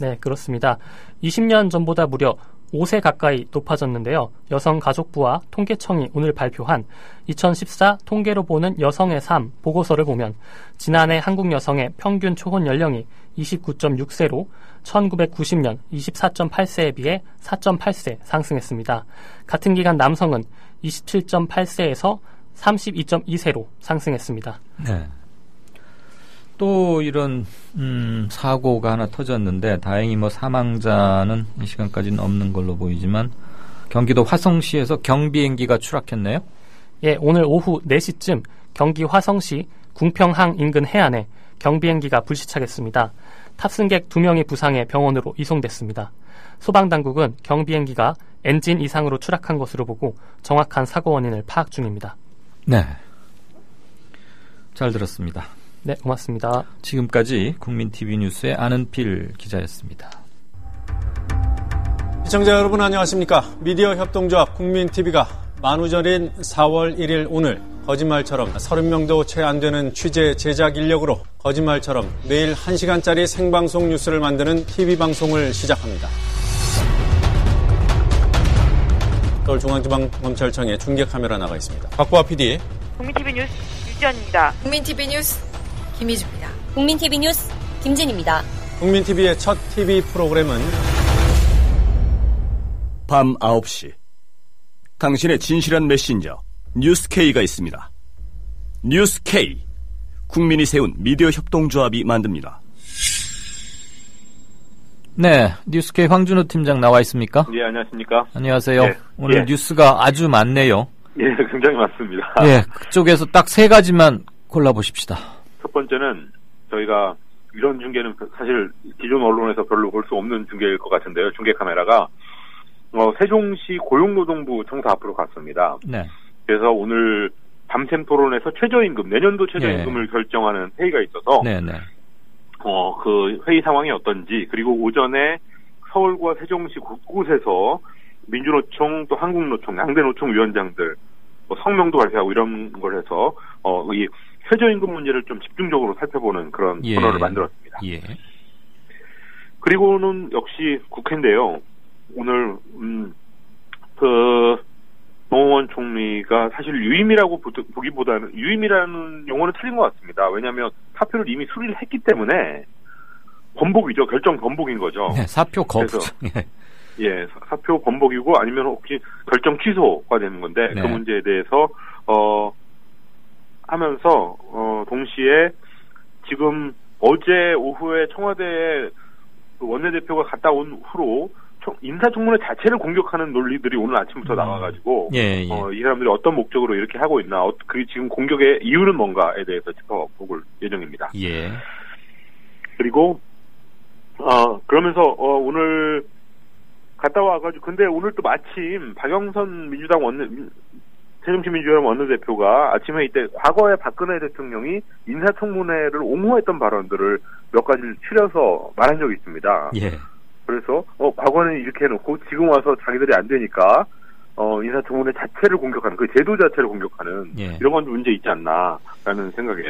네, 그렇습니다. 20년 전보다 무려 5세 가까이 높아졌는데요. 여성가족부와 통계청이 오늘 발표한 2014 통계로 보는 여성의 삶 보고서를 보면 지난해 한국 여성의 평균 초혼 연령이 29.6세로 1990년 24.8세에 비해 4.8세 상승했습니다. 같은 기간 남성은 27.8세에서 32.2세로 상승했습니다. 네. 또 이런 사고가 하나 터졌는데 다행히 사망자는 이 시간까지는 없는 걸로 보이지만 경기도 화성시에서 경비행기가 추락했네요. 예, 오늘 오후 4시쯤 경기 화성시 궁평항 인근 해안에 경비행기가 불시착했습니다. 탑승객 2명이 부상해 병원으로 이송됐습니다. 소방당국은 경비행기가 엔진 이상으로 추락한 것으로 보고 정확한 사고 원인을 파악 중입니다. 네, 잘 들었습니다. 네, 고맙습니다. 지금까지 국민TV 뉴스의 안은필 기자였습니다. 시청자 여러분 안녕하십니까? 미디어 협동조합 국민TV가 만우절인 4월 1일 오늘 거짓말처럼 30명도 채 안 되는 취재 제작 인력으로 거짓말처럼 매일 1시간짜리 생방송 뉴스를 만드는 TV방송을 시작합니다. 서울중앙지방검찰청에 중계카메라 나가 있습니다. 박보아 PD. 국민TV 뉴스 유지연입니다. 국민TV 뉴스 김희주입니다. 국민TV 뉴스 김진입니다. 국민TV의 첫 TV 프로그램은 밤 9시 당신의 진실한 메신저 뉴스K가 있습니다. 뉴스K, 국민이 세운 미디어 협동조합이 만듭니다. 네, 뉴스K 황준호 팀장 나와 있습니까? 예, 안녕하십니까? 안녕하세요. 예, 오늘 뉴스가 아주 많네요. 예, 굉장히 많습니다. 예, 그쪽에서 딱 3가지만 골라보십시다. 첫 번째는 저희가 이런 중계는 사실 기존 언론에서 별로 볼 수 없는 중계일 것 같은데요. 중계 카메라가 세종시 고용노동부 청사 앞으로 갔습니다. 네. 그래서 오늘 밤샘 토론에서 최저임금, 내년도 최저임금을 결정하는 회의가 있어서 네네. 그 회의 상황이 어떤지, 그리고 오전에 서울과 세종시 곳곳에서 민주노총 또 한국노총, 양대노총 위원장들 성명도 발표하고 이런 걸 해서 이 최저임금 문제를 좀 집중적으로 살펴보는 그런 코너를 만들었습니다. 예. 그리고는 역시 국회인데요. 오늘 노무현 총리가 사실 유임이라고 보기보다는 유임이라는 용어는 틀린 것 같습니다. 왜냐하면 사표를 이미 수리를 했기 때문에 번복이죠. 결정 번복인 거죠. 네, 사표 거부. 예, 사표 번복이고 아니면 혹시 결정 취소가 되는 건데 그 문제에 대해서 하면서 동시에 지금 어제 오후에 청와대에 원내대표가 갔다 온 후로 인사청문회 자체를 공격하는 논리들이 오늘 아침부터 나와가지고 예. 이 사람들이 어떤 목적으로 이렇게 하고 있나, 그리고 지금 공격의 이유는 뭔가에 대해서 짚어볼 예정입니다. 예. 그리고 그러면서 오늘 갔다 와가지고, 근데 오늘 또 마침 박영선 민주당 새정치민주연합 원내대표가 아침 회의 때 과거에 박근혜 대통령이 인사청문회를 옹호했던 발언들을 몇 가지를 추려서 말한 적이 있습니다. 예. 그래서 과거는 이렇게 해놓고 지금 와서 자기들이 안 되니까 인사청문회 자체를 공격하는, 그 제도 자체를 공격하는 이런 건 문제 있지 않나라는 생각에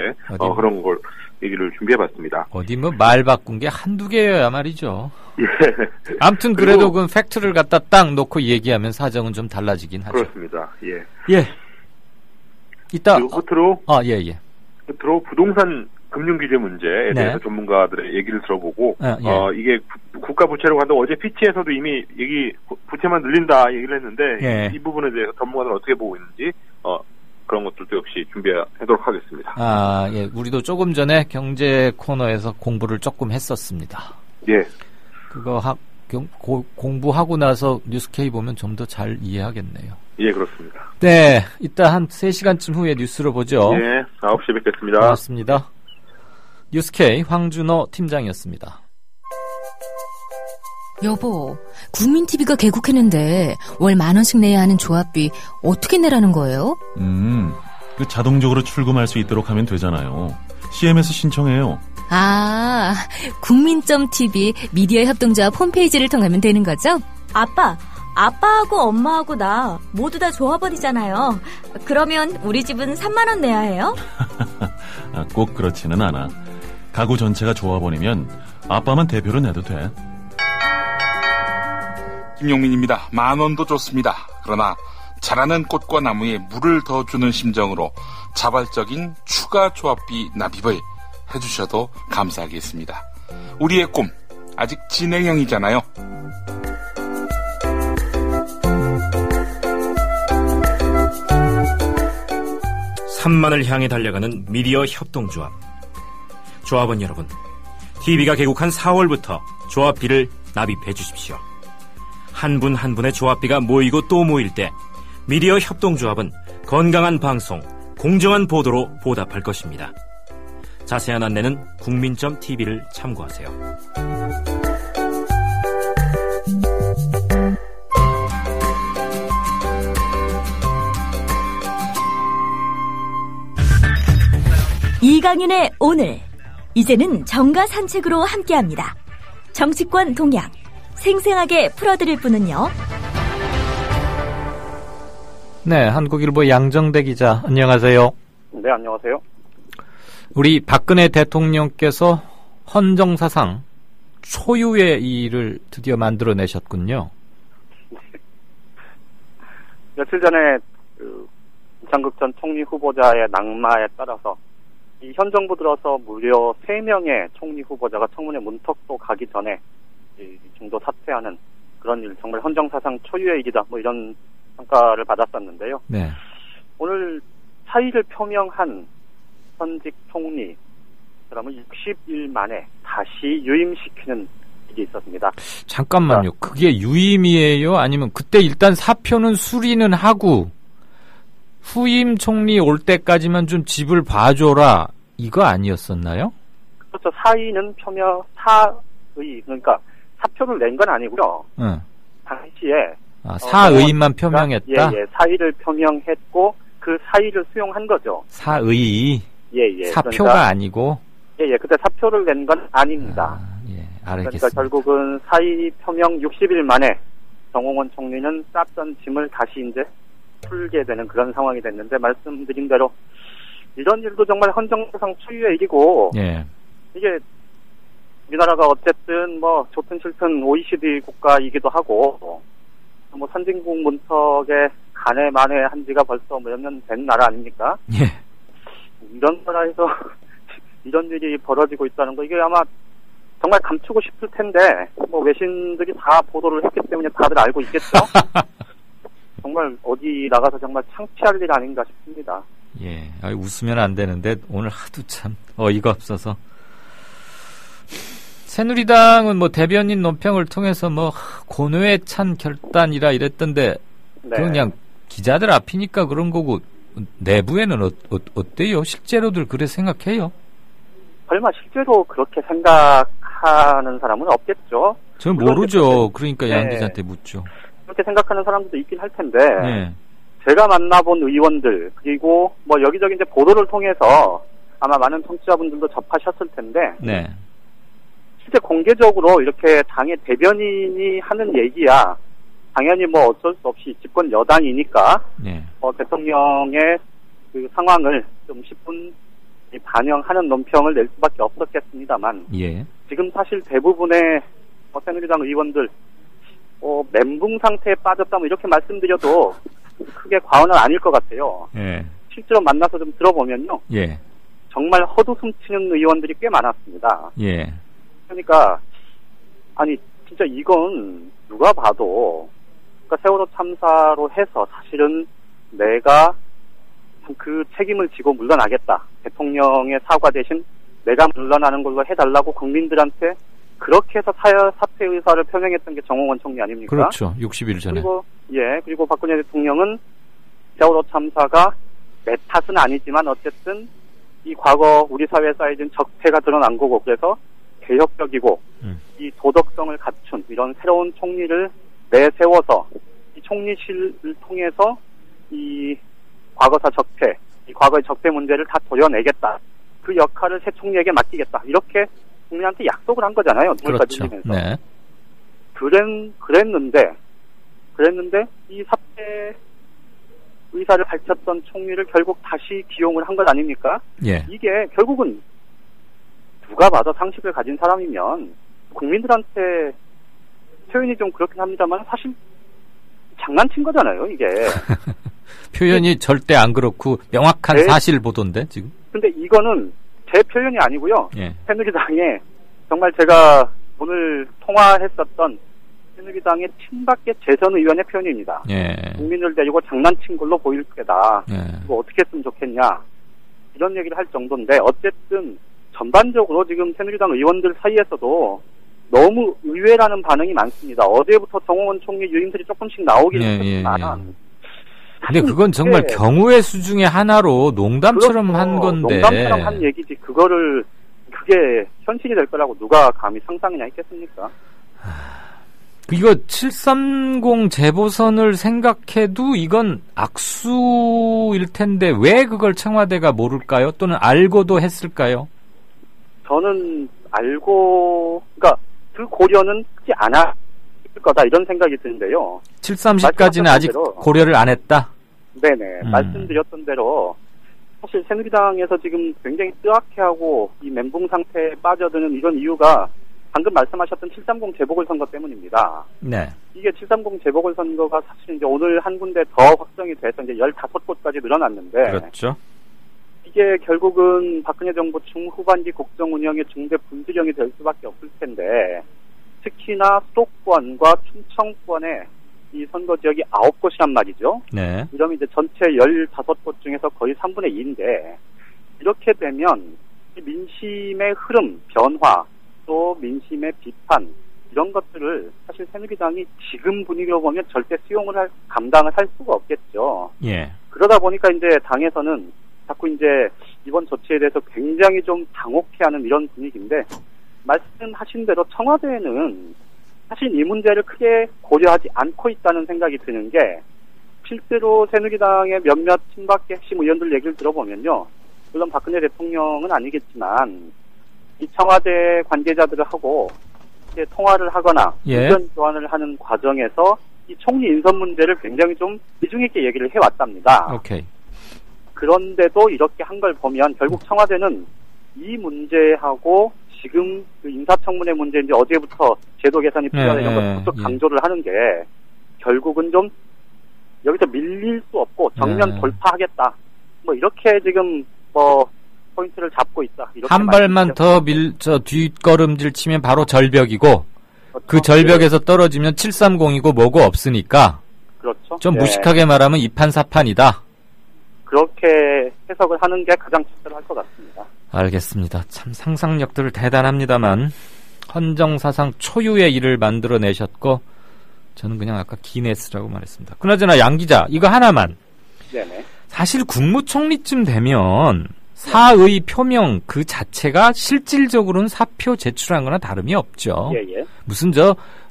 그런 걸 얘기를 준비해봤습니다. 어디 뭐 말 바꾼 게 한두 개여야 말이죠. 예. 아무튼 그래도 그 팩트를 갖다 딱 놓고 얘기하면 사정은 좀 달라지긴 하죠. 그렇습니다. 예. 예. 이따 끝으로 예. 끝으로 부동산 금융규제 문제에 대해서 전문가들의 얘기를 들어보고 이게 국가 부채로 간다. 어제 피치에서도 이미 부채만 늘린다 얘기를 했는데 이 부분에 대해서 전문가들은 어떻게 보고 있는지 그런 것들도 역시 준비하도록 하겠습니다. 예. 우리도 조금 전에 경제 코너에서 공부를 조금 했었습니다. 예. 그거 공부하고 나서 뉴스K 보면 좀 더 잘 이해하겠네요. 예, 그렇습니다. 네, 이따 한 3시간쯤 후에 뉴스로 보죠. 예, 9시에 뵙겠습니다. 고맙습니다. 뉴스K 황준호 팀장이었습니다. 여보, 국민TV가 개국했는데 월 10,000원씩 내야 하는 조합비 어떻게 내라는 거예요? 그 자동적으로 출금할 수 있도록 하면 되잖아요. CMS 신청해요. 국민.tv 미디어 협동조합 홈페이지를 통하면 되는 거죠? 아빠하고 엄마하고 나 모두 다 조합원이잖아요. 그러면 우리 집은 3만 원 내야 해요? 꼭 그렇지는 않아. 가구 전체가 조합원이면 아빠만 대표로 내도 돼. 김용민입니다. 10,000원도 좋습니다. 그러나 자라는 꽃과 나무에 물을 더 주는 심정으로 자발적인 추가 조합비 납입을 해주셔도 감사하겠습니다. 우리의 꿈 아직 진행형이잖아요. 산만을 향해 달려가는 미디어 협동조합. 조합원 여러분, TV가 개국한 4월부터 조합비를 납입해 주십시오. 한 분 한 분의 조합비가 모이고 또 모일 때 미디어 협동조합은 건강한 방송, 공정한 보도로 보답할 것입니다. 자세한 안내는 국민.tv를 참고하세요. 이강윤의 오늘, 이제는 정가 산책으로 함께합니다. 정치권 동향 생생하게 풀어드릴 분은요. 네, 한국일보 양정대 기자, 안녕하세요. 네, 안녕하세요. 우리 박근혜 대통령께서 헌정사상 초유의 일을 드디어 만들어내셨군요. 며칠 전에 이창극 전 총리 후보자의 낙마에 따라서 이 현 정부 들어서 무려 3명의 총리 후보자가 청문회 문턱도 가기 전에 이 중도 사퇴하는 그런 일, 정말 헌정사상 초유의 일이다, 뭐 이런 평가를 받았었는데요. 네. 오늘 사의를 표명한 현직 총리 그러면 60일 만에 다시 유임시키는 일이 있었습니다. 잠깐만요. 그게 유임이에요? 아니면 그때 일단 사표는 수리는 하고 후임 총리 올 때까지만 좀 집을 봐줘라, 이거 아니었었나요? 그렇죠. 사의는 사의, 그러니까 사표를 낸 건 아니고요. 응. 당시에 사의만 표명했다? 예, 사의를 표명했고 그 사의를 수용한 거죠. 사의? 예. 사표가 그러니까, 아니고? 예, 그때 사표를 낸 건 아닙니다. 알겠습니다. 그러니까 결국은 사의 표명 60일 만에 정홍원 총리는 쌌던 짐을 다시 이제 풀게 되는 그런 상황이 됐는데, 말씀드린 대로 이런 일도 정말 헌정사상 초유의 일이고, 이게 우리나라가 어쨌든 뭐 좋든 싫든 OECD 국가이기도 하고, 뭐 선진국 문턱에 간에 만에 한 지가 벌써 몇 년 된 나라 아닙니까? 이런 나라에서 이런 일이 벌어지고 있다는 거, 이게 아마 정말 감추고 싶을 텐데, 뭐 외신들이 다 보도를 했기 때문에 다들 알고 있겠죠? 정말 어디 나가서 정말 창피할 일 아닌가 싶습니다. 예, 웃으면 안 되는데 오늘 하도 참 어이가 없어서 새누리당은 뭐 대변인 논평을 통해서 뭐 고뇌에 찬 결단이라 이랬던데 네. 그냥 기자들 앞이니까 그런 거고 내부에는 어때요? 실제로들 그래 생각해요? 설마 실제로 그렇게 생각하는 사람은 없겠죠. 저는 모르죠. 그러니까 양 기자한테 묻죠. 그렇게 생각하는 사람들도 있긴 할 텐데 네. 제가 만나본 의원들 그리고 뭐 여기저기 이제 보도를 통해서 아마 많은 청취자분들도 접하셨을 텐데 네. 실제 공개적으로 이렇게 당의 대변인이 하는 얘기야 당연히 뭐 어쩔 수 없이 집권 여당이니까 네. 대통령의 그 상황을 좀 10분 반영하는 논평을 낼 수밖에 없었겠습니다만 예. 지금 사실 대부분의 새누리당 의원들 멘붕 상태에 빠졌다 뭐 이렇게 말씀드려도 크게 과언은 아닐 것 같아요. 예. 실제로 만나서 좀 들어보면요. 예. 정말 헛웃음치는 의원들이 꽤 많았습니다. 예. 그러니까 아니 진짜 이건 누가 봐도 그러니까 세월호 참사로 해서 사실은 내가 그 책임을 지고 물러나겠다. 대통령의 사과 대신 내가 물러나는 걸로 해달라고 국민들한테 그렇게 해서 사퇴 의사를 표명했던 게 정홍원 총리 아닙니까? 그렇죠. 60일 전에. 그리고 박근혜 대통령은 세월호 참사가 내 탓은 아니지만 어쨌든 이 과거 우리 사회에 쌓여진 적폐가 드러난 거고 그래서 개혁적이고 이 도덕성을 갖춘 이런 새로운 총리를 내세워서 이 총리실을 통해서 이 과거사 적폐, 이 과거의 적폐 문제를 다 도려내겠다. 그 역할을 새 총리에게 맡기겠다. 이렇게 국민한테 약속을 한 거잖아요. 그렇죠. 네. 그랬는데 이 사퇴 의사를 밝혔던 총리를 결국 다시 기용을 한 것 아닙니까? 예. 이게 결국은 누가 봐도 상식을 가진 사람이면 국민들한테 표현이 좀 그렇긴 합니다만 사실 장난친 거잖아요, 이게. 표현이 절대 안 그렇고 명확한 사실 보도인데 지금. 근데 이거는 제 표현이 아니고요. 예. 새누리당에 정말 제가 오늘 통화했었던 새누리당의 친박계 재선 의원의 표현입니다. 예. 국민을 데리고 장난친 걸로 보일 때다. 예. 이거 어떻게 했으면 좋겠냐. 이런 얘기를 할 정도인데 어쨌든 전반적으로 지금 새누리당 의원들 사이에서도 너무 의외라는 반응이 많습니다. 어제부터 정홍원 총리 유인설이 조금씩 나오긴 했지만 근데 그건 정말 경우의 수 중에 하나로 농담처럼 그렇죠. 한 건데. 농담처럼 한 얘기지. 그게 현실이 될 거라고 누가 감히 상상이나 했겠습니까? 이거 730 재보선을 생각해도 이건 악수일 텐데 왜 그걸 청와대가 모를까요? 또는 알고도 했을까요? 저는 그러니까 그 고려는 하지 않았을 거다 이런 생각이 드는데요. 730까지는 아직 고려를 안 했다? 네네. 말씀드렸던 대로 사실 새누리당에서 지금 굉장히 뜨악해하고 이 멘붕 상태에 빠져드는 이런 이유가 방금 말씀하셨던 730 재보궐선거 때문입니다. 네. 이게 730 재보궐선거가 사실 이제 오늘 한 군데 더 확정이 돼서 이제 15곳까지 늘어났는데. 그렇죠. 이게 결국은 박근혜 정부 중후반기 국정 운영의 중대 분수령이 될 수밖에 없을 텐데, 특히나 수도권과 충청권의 이 선거 지역이 9곳이란 말이죠. 네. 이러면 이제 전체 15곳 중에서 거의 3분의 2인데, 이렇게 되면 민심의 흐름, 변화, 또 민심의 비판, 이런 것들을 사실 새누리당이 지금 분위기로 보면 절대 감당을 할 수가 없겠죠. 예. 그러다 보니까 이제 당에서는 자꾸 이제 이번 조치에 대해서 굉장히 좀 당혹해하는 이런 분위기인데, 말씀하신 대로 청와대는 사실 이 문제를 크게 고려하지 않고 있다는 생각이 드는 게, 실제로 새누리당의 몇몇 친박계 핵심 의원들 얘기를 들어보면요, 물론 박근혜 대통령은 아니겠지만 이 청와대 관계자들을 하고 이제 통화를 하거나 의견 교환을 하는 과정에서 이 총리 인선 문제를 굉장히 좀 비중 있게 얘기를 해왔답니다. 오케이. 그런데도 이렇게 한 걸 보면 결국 청와대는 이 문제하고 지금 그 인사청문회 문제 이제 어제부터 제도 개선이 필요하다 이런 걸 계속 강조를 하는 게 결국은 좀 여기서 밀릴 수 없고 정면 돌파하겠다. 뭐 이렇게 지금 포인트를 잡고 있다. 이렇게 한 발만 더 뒷걸음질 치면 바로 절벽이고, 그렇죠. 그 절벽에서 떨어지면 730이고 뭐고 없으니까. 그렇죠. 좀 무식하게 말하면 이판사판이다. 그렇게 해석을 하는 게 가장 적절할 것 같습니다. 알겠습니다. 참 상상력들 대단합니다만, 헌정사상 초유의 일을 만들어내셨고 저는 그냥 아까 기네스라고 말했습니다. 그나저나 양 기자 이거 하나만. 네네. 사실 국무총리쯤 되면 사의 표명 그 자체가 실질적으로는 사표 제출한 거나 다름이 없죠. 예. 무슨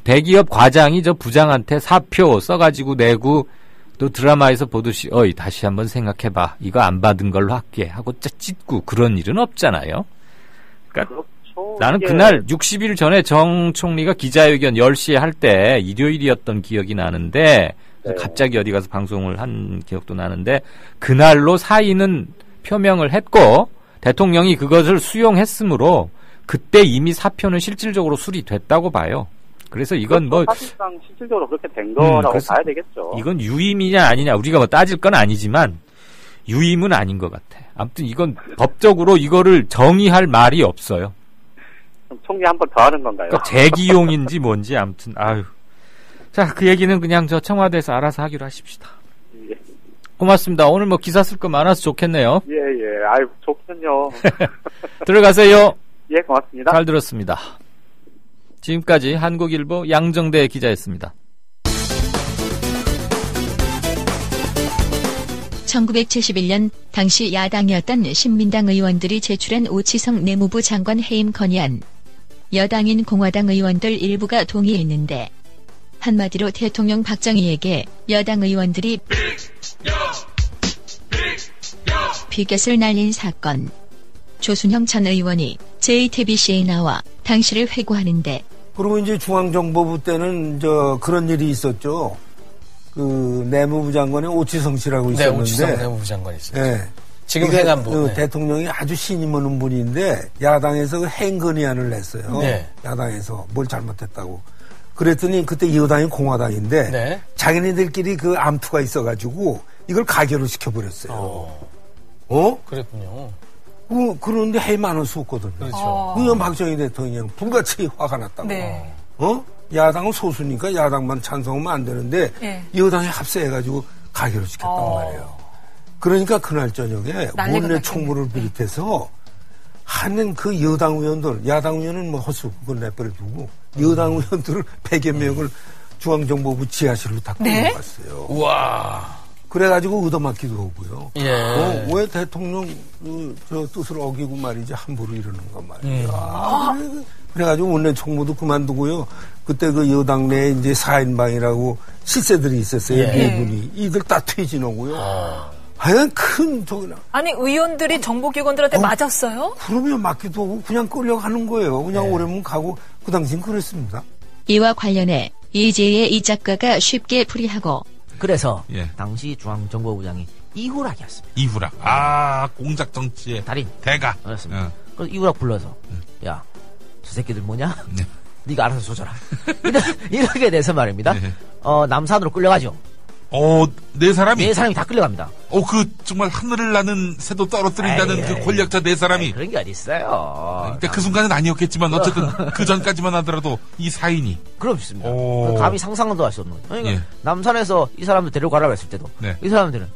대기업 과장이 부장한테 사표 써가지고 내고 또 드라마에서 보듯이 다시 한번 생각해봐. 이거 안 받은 걸로 할게 하고 찢고 그런 일은 없잖아요. 그러니까 그렇죠. 나는 그날 60일 전에 정 총리가 기자회견 10시에 할 때 일요일이었던 기억이 나는데 갑자기 어디 가서 방송을 한 기억도 나는데 그날로 사의는 표명을 했고 대통령이 그것을 수용했으므로 그때 이미 사표는 실질적으로 수리됐다고 봐요. 그래서 이건 사실상 실질적으로 그렇게 된 거라고 봐야 되겠죠. 이건 유임이냐 아니냐 우리가 따질 건 아니지만 유임은 아닌 것 같아. 아무튼 이건 법적으로 이거를 정의할 말이 없어요. 그럼 총리 한 번 더 하는 건가요? 그러니까 재기용인지 뭔지 아무튼 아유. 자, 그 얘기는 그냥 청와대에서 알아서 하기로 하십시다. 예. 고맙습니다. 오늘 기사 쓸 거 많아서 좋겠네요. 예. 아유, 좋군요. 들어가세요. 예, 고맙습니다. 잘 들었습니다. 지금까지 한국일보 양정대 기자였습니다. 1971년 당시 야당이었던 신민당 의원들이 제출한 오치성 내무부 장관 해임 건의안. 여당인 공화당 의원들 일부가 동의했는데 한마디로 대통령 박정희에게 여당 의원들이 비켓을 날린 사건. 조순형 전 의원이 JTBC에 나와 당시를 회고하는데 그리고 이제 중앙정보부 때는 그런 일이 있었죠. 그 내무부 장관이 오치성 씨라고 있었는데. 네, 오치성 내무부 장관이 있었죠. 네. 지금 그러니까 행안부. 대통령이 아주 신임 있는 분인데 야당에서 해임 건의안을 냈어요. 네. 야당에서 뭘 잘못했다고. 그랬더니 그때 여당이 공화당인데 네. 자기네들끼리 그 암투가 있어가지고 이걸 가결을 시켜버렸어요. 그랬군요. 그런데 해임 안 할 수 없거든요. 그렇죠. 그냥 박정희 대통령 불같이 화가 났다고. 네. 야당은 소수니까 야당만 찬성하면 안 되는데 여당이 합세해가지고 가결을 시켰단 말이에요. 그러니까 그날 저녁에 원내 총무를 비롯해서 하는 그 여당 의원들, 야당 의원은 헛수 그걸 내버려두고 여당 의원들을 100여 명을 중앙정보부 지하실로 다 끌어갔어요. 우와. 그래가지고 얻어맞기도 하고요. 예. 왜 대통령 저 뜻을 어기고 말이지 함부로 이러는 건 말이야. 그래가지고 원내 총무도 그만두고요. 그때 그 여당 내에 이제 4인방이라고 실세들이 있었어요. 네 분이. 이들 다 퇴진하고요. 하여간 큰 저기나. 아니 의원들이 정보기관들한테 맞았어요? 그러면 맞기도 하고 그냥 끌려가는 거예요. 그냥 오래면 가고 그 당시엔 그랬습니다. 이와 관련해 이재의 이 작가가 쉽게 풀이하고 그래서 당시 중앙정보부장이 이후락이었습니다. 이후락. 공작 정치의 달인. 대가. 그렇습니다. 그래서 이후락 불러서 야, 저 새끼들 뭐냐? 네가 알아서 조져라. 이렇게 돼서 말입니다. 남산으로 끌려가죠. 네 사람이? 네 사람이 다 끌려갑니다. 정말 하늘을 나는 새도 떨어뜨린다는 그 권력자 네 사람이. 그런 게 어딨어요. 그러니까 그 순간은 아니었겠지만 어쨌든 그 전까지만 하더라도 이 사인이. 그렇습니다. 감히 상상도 할 수 없는 거죠. 그러니까 남산에서 이 사람들 데려가라고 했을 때도 이 사람들은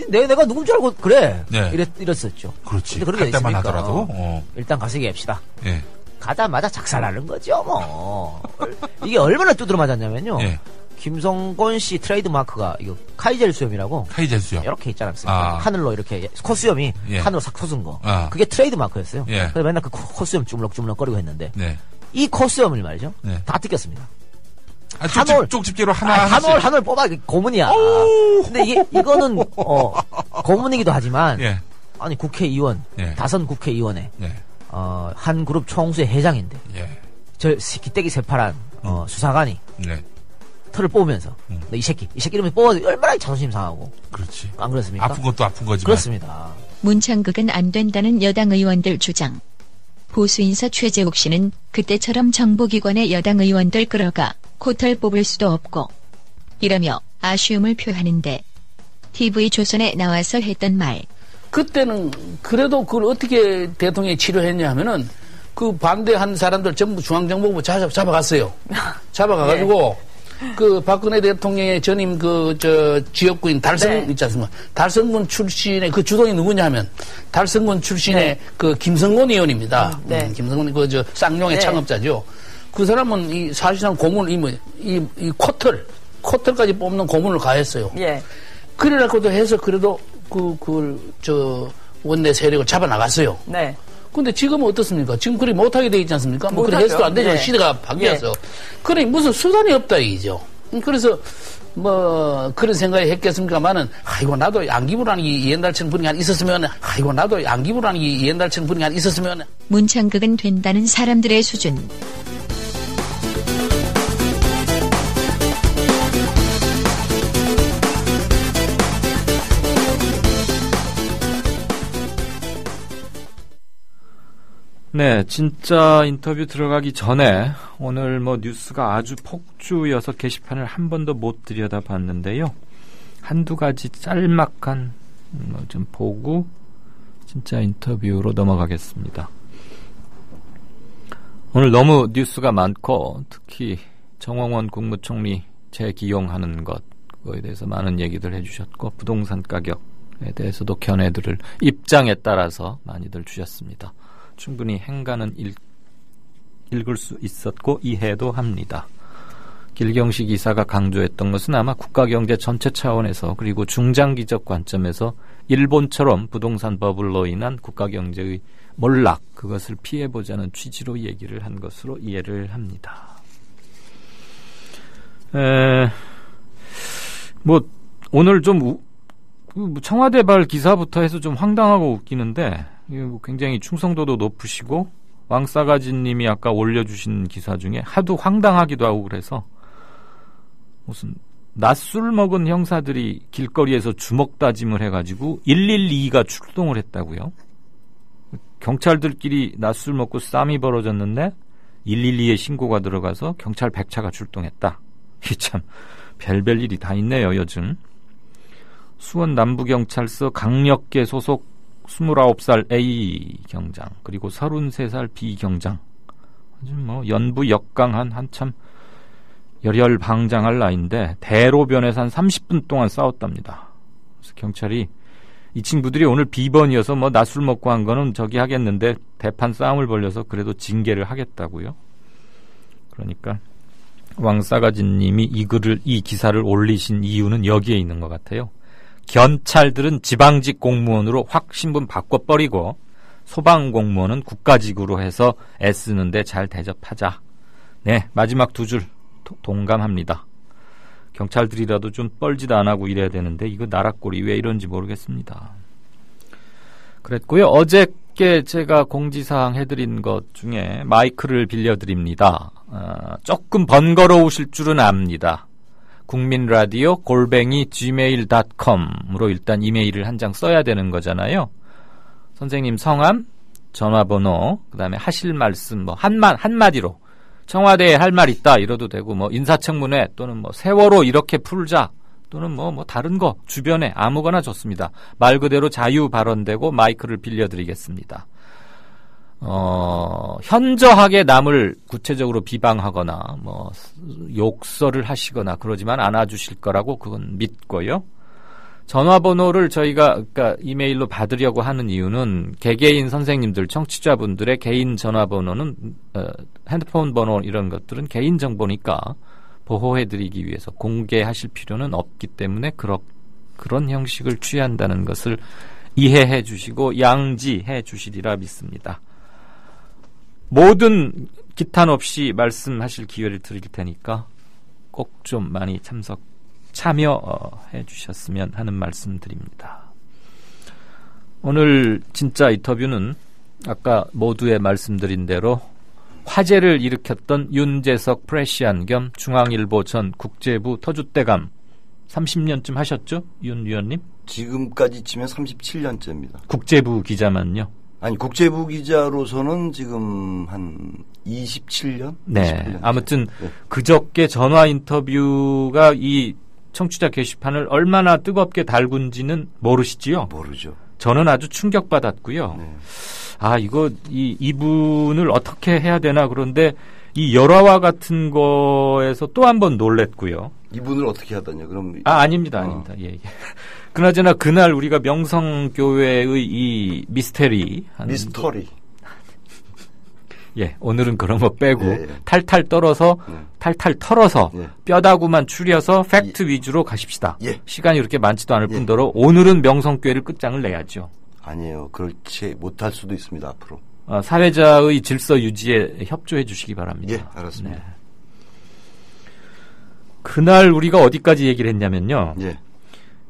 내가 누군 줄 알고 그래. 이랬었죠. 그렇지. 갈 때만 하더라도. 일단 가세게 합시다. 가자마자 작살나는 거죠, 뭐. 이게 얼마나 두드러 맞았냐면요. 김성곤 씨 트레이드 마크가 이거 카이젤 수염이라고. 카이젤 수염. 이렇게 있지 않았습니까? 하늘로 이렇게 콧수염이 하늘로 싹 솟은 거. 그게 트레이드 마크였어요. 그래서 맨날 그 콧수염 주물럭주물럭거리고 했는데 이 콧수염을 말이죠. 다 뜯겼습니다. 쪽집게로 하나씩. 한올 뽑아 고문이야. 근데 이거는 고문이기도 하지만 아니 국회의원 다선 국회의원에 한 그룹 총수의 회장인데 저 기떼기 새파란 수사관이 털을 뽑으면서 너 이 새끼 이러면 뽑아도 얼마나 자존심 상하고. 그렇지. 안 그렇습니까? 아픈 것도 아픈 거지만. 그렇습니다. 문창극은 안 된다는 여당 의원들 주장. 보수인사 최재욱 씨는 그때처럼 정보기관의 여당 의원들 끌어가 코털 뽑을 수도 없고 이러며 아쉬움을 표하는데 TV조선에 나와서 했던 말. 그때는 그래도 그걸 어떻게 대통령이 치료했냐 하면은 그 반대한 사람들 전부 중앙정보부 잡아갔어요. 잡아가가지고 그 박근혜 대통령의 전임 지역구인 달성 있지 않습니까? 달성군 출신의 그 주동이 누구냐면 달성군 출신의 그 김성곤 의원입니다. 김성곤이 쌍용의 창업자죠. 그 사람은 사실상 고문 이 코털까지 뽑는 고문을 가했어요. 그래갖고도 해서 그래도 원내 세력을 잡아 나갔어요. 근데 지금은 어떻습니까? 지금 그리 못하게 돼 있지 않습니까? 뭐 그래 해서도 안 되죠. 시대가 바뀌어서. 그래 무슨 수단이 없다 이죠. 그래서 뭐 그런 생각이 했겠습니까만은 아이고 나도 양기부라는 이 옛날처럼 분위기 안 있었으면 문창극은 된다는 사람들의 수준. 네, 진짜 인터뷰 들어가기 전에 오늘 뭐 뉴스가 아주 폭주여서 게시판을 한 번도 못 들여다봤는데요. 한두 가지 짤막한 좀 보고 진짜 인터뷰로 넘어가겠습니다. 오늘 너무 뉴스가 많고 특히 정홍원 국무총리 재기용하는 것에 대해서 많은 얘기들 해주셨고 부동산 가격에 대해서도 견해들을 입장에 따라서 많이들 주셨습니다. 충분히 행간은 읽을 수 있었고 이해도 합니다. 길경식 이사가 강조했던 것은 아마 국가경제 전체 차원에서 그리고 중장기적 관점에서 일본처럼 부동산 버블로 인한 국가경제의 몰락 그것을 피해보자는 취지로 얘기를 한 것으로 이해를 합니다. 뭐 오늘 좀 청와대발 기사부터 해서 좀 황당하고 웃기는데 굉장히 충성도도 높으시고 왕싸가지님이 아까 올려주신 기사 중에 하도 황당하기도 하고 그래서 무슨 낮술 먹은 형사들이 길거리에서 주먹 다짐을 해가지고 112가 출동을 했다고요. 경찰들끼리 낮술 먹고 싸움이 벌어졌는데 112에 신고가 들어가서 경찰 100차가 출동했다. 이 참 별별 일이 다 있네요 요즘. 수원 남부경찰서 강력계 소속 29살 A 경장 그리고 33살 B 경장 아주 뭐 연부 역강한 한참 열혈방장할 나이인데 대로변에서 한 30분 동안 싸웠답니다. 그래서 경찰이 이 친구들이 오늘 B번이어서 뭐 낮술 먹고 한 거는 저기 하겠는데 대판 싸움을 벌려서 그래도 징계를 하겠다고요. 그러니까 왕싸가지님이 이 기사를 올리신 이유는 여기에 있는 것 같아요. 경찰들은 지방직 공무원으로 확 신분 바꿔버리고 소방공무원은 국가직으로 해서 애쓰는데 잘 대접하자. 네, 마지막 두 줄 동감합니다. 경찰들이라도 좀 뻘짓 안 하고 이래야 되는데 이거 나라 꼴이 왜 이런지 모르겠습니다. 그랬고요. 어저께 제가 공지사항 해드린 것 중에 마이크를 빌려드립니다. 조금 번거로우실 줄은 압니다. 국민라디오 @gmail.com으로 일단 이메일을 한 장 써야 되는 거잖아요. 선생님 성함, 전화번호, 그 다음에 하실 말씀 뭐 한마디로 청와대에 할 말 있다 이러도 되고 뭐 인사청문회 또는 뭐 세월호 이렇게 풀자 또는 뭐 다른 거 주변에 아무거나 좋습니다. 말 그대로 자유 발언되고 마이크를 빌려드리겠습니다. 현저하게 남을 구체적으로 비방하거나 뭐 욕설을 하시거나 그러지만 않아주실 거라고 그건 믿고요. 전화번호를 저희가 그러니까 이메일로 받으려고 하는 이유는 개개인 선생님들 청취자분들의 개인 전화번호는 핸드폰 번호 이런 것들은 개인 정보니까 보호해드리기 위해서 공개하실 필요는 없기 때문에 그런 형식을 취한다는 것을 이해해 주시고 양지해 주시리라 믿습니다. 모든 기탄 없이 말씀하실 기회를 드릴 테니까 꼭 좀 많이 참여해 주셨으면 하는 말씀 드립니다. 오늘 진짜 인터뷰는 아까 모두에 말씀드린 대로 화제를 일으켰던 윤재석 프레시안 겸 중앙일보 전 국제부 터줏대감 30년쯤 하셨죠? 윤 위원님? 지금까지 치면 37년째입니다. 국제부 기자만요? 아니 국제부 기자로서는 지금 한 27년? 네. 28년 아무튼 네. 그저께 전화 인터뷰가 이 청취자 게시판을 얼마나 뜨겁게 달군지는 모르시지요? 모르죠. 저는 아주 충격받았고요. 네. 아 이분을 어떻게 해야 되나 그런데 이 열화와 같은 거에서 또 한 번 놀랬고요. 이분을 어떻게 하더냐, 그럼. 아닙니다. 예. 그나저나 그날 우리가 명성교회의 이 미스터리. 예, 오늘은 그런 거 빼고 탈탈 털어서 뼈다구만 추려서 팩트 위주로 가십시다. 시간이 그렇게 많지도 않을 뿐더러 오늘은 명성교회를 끝장을 내야죠. 아니에요. 그렇지 못할 수도 있습니다. 앞으로. 사회자의 질서 유지에 협조해 주시기 바랍니다. 예, 알았습니다. 네. 그날 우리가 어디까지 얘기를 했냐면요.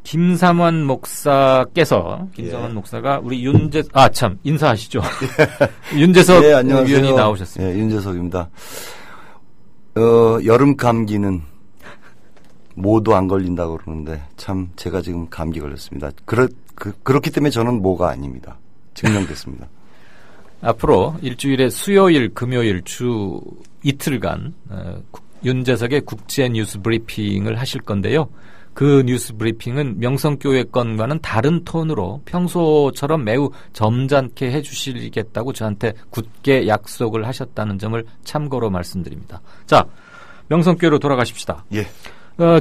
김삼환 목사께서 목사가 우리 인사하시죠. 윤재석 위원이 나오셨습니다. 예, 윤재석입니다. 여름 감기는 모두 안 걸린다고 그러는데 참 제가 지금 감기 걸렸습니다. 그렇기 때문에 저는 모가 아닙니다. 증명됐습니다. 앞으로 일주일에 수요일, 금요일 주 이틀간 윤재석의 국제 뉴스 브리핑을 하실 건데요. 그 뉴스 브리핑은 명성교회 건과는 다른 톤으로 평소처럼 매우 점잖게 해주시겠다고 저한테 굳게 약속을 하셨다는 점을 참고로 말씀드립니다. 자, 명성교회로 돌아가십시다.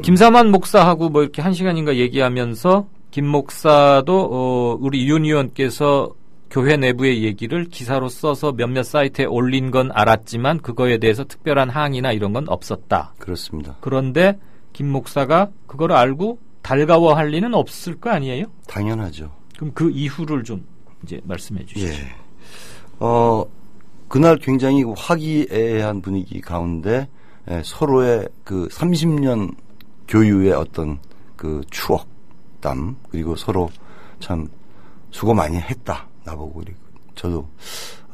김삼환 목사하고 뭐 이렇게 1시간인가 얘기하면서 김 목사도 우리 윤 의원께서 교회 내부의 얘기를 기사로 써서 몇몇 사이트에 올린 건 알았지만 그거에 대해서 특별한 항의나 이런 건 없었다. 그렇습니다. 그런데 김 목사가 그걸 알고 달가워할 리는 없을 거 아니에요? 당연하죠. 그럼 그 이후를 좀 이제 말씀해 주시죠. 그날 굉장히 화기애애한 분위기 가운데 서로의 그 30년 교유의 어떤 그 추억담 그리고 서로 참 수고 많이 했다. 나보고 저도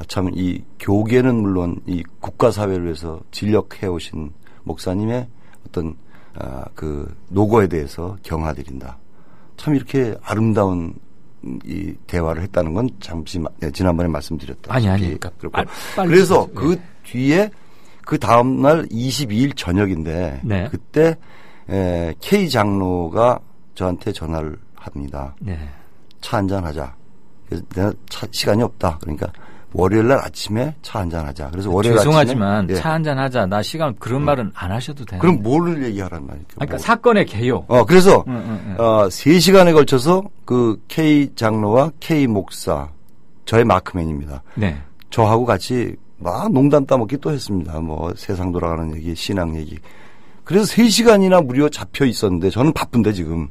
참 이 교계는 물론 이 국가사회를 위해서 진력해 오신 목사님의 어떤 그 노고에 대해서 경하드린다. 참 이렇게 아름다운 이 대화를 했다는 건 지난번에 말씀드렸다. 아니까. 그래서 그 뒤에 그 다음 날 22일 저녁인데 그때 K 장로가 저한테 전화를 합니다. 차 한잔 하자. 그래서 내가 시간이 없다. 그러니까 월요일 날 아침에 차 한잔 하자. 그래서 월요일 죄송하지만 차 한잔 하자. 나 시간 그런 말은 안 하셔도 돼요. 그럼 뭘 얘기하란 말이죠? 그러니까 사건의 개요. 그래서 3시간에 걸쳐서 그 K 장로와 K 목사 저의 마크맨입니다. 저하고 같이 막 농담 따먹기 또 했습니다. 뭐 세상 돌아가는 얘기, 신앙 얘기. 그래서 3시간이나 무려 잡혀 있었는데 저는 바쁜데 지금.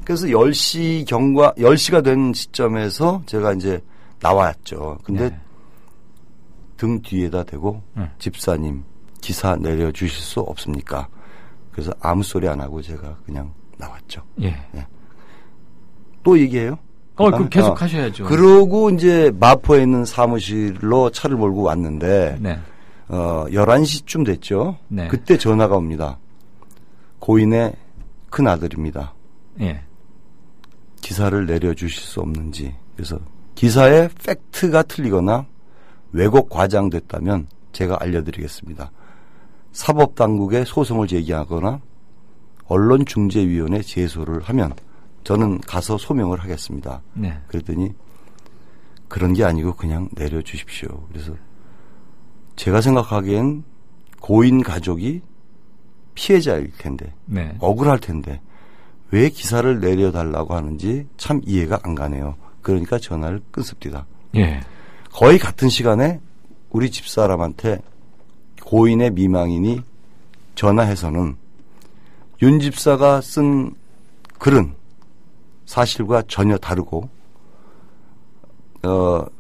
그래서 10시가 된 시점에서 제가 이제 나왔죠. 근데 등 뒤에다 대고 집사님 기사 내려주실 수 없습니까? 그래서 아무 소리 안 하고 제가 그냥 나왔죠. 또 얘기해요? 그럼 계속 하셔야죠. 그러고 이제 마포에 있는 사무실로 차를 몰고 왔는데 11시쯤 됐죠. 그때 전화가 옵니다. 고인의 큰 아들입니다. 기사를 내려주실 수 없는지. 그래서 기사의 팩트가 틀리거나 왜곡 과장됐다면 제가 알려드리겠습니다. 사법당국에 소송을 제기하거나 언론중재위원회 제소를 하면 저는 가서 소명을 하겠습니다. 그랬더니 그런 게 아니고 그냥 내려주십시오. 그래서 제가 생각하기엔 고인 가족이 피해자일 텐데 억울할 텐데 왜 기사를 내려달라고 하는지 참 이해가 안 가네요. 그러니까 전화를 끊습니다. 거의 같은 시간에 우리 집사람한테 고인의 미망인이 전화해서는 윤 집사가 쓴 글은 사실과 전혀 다르고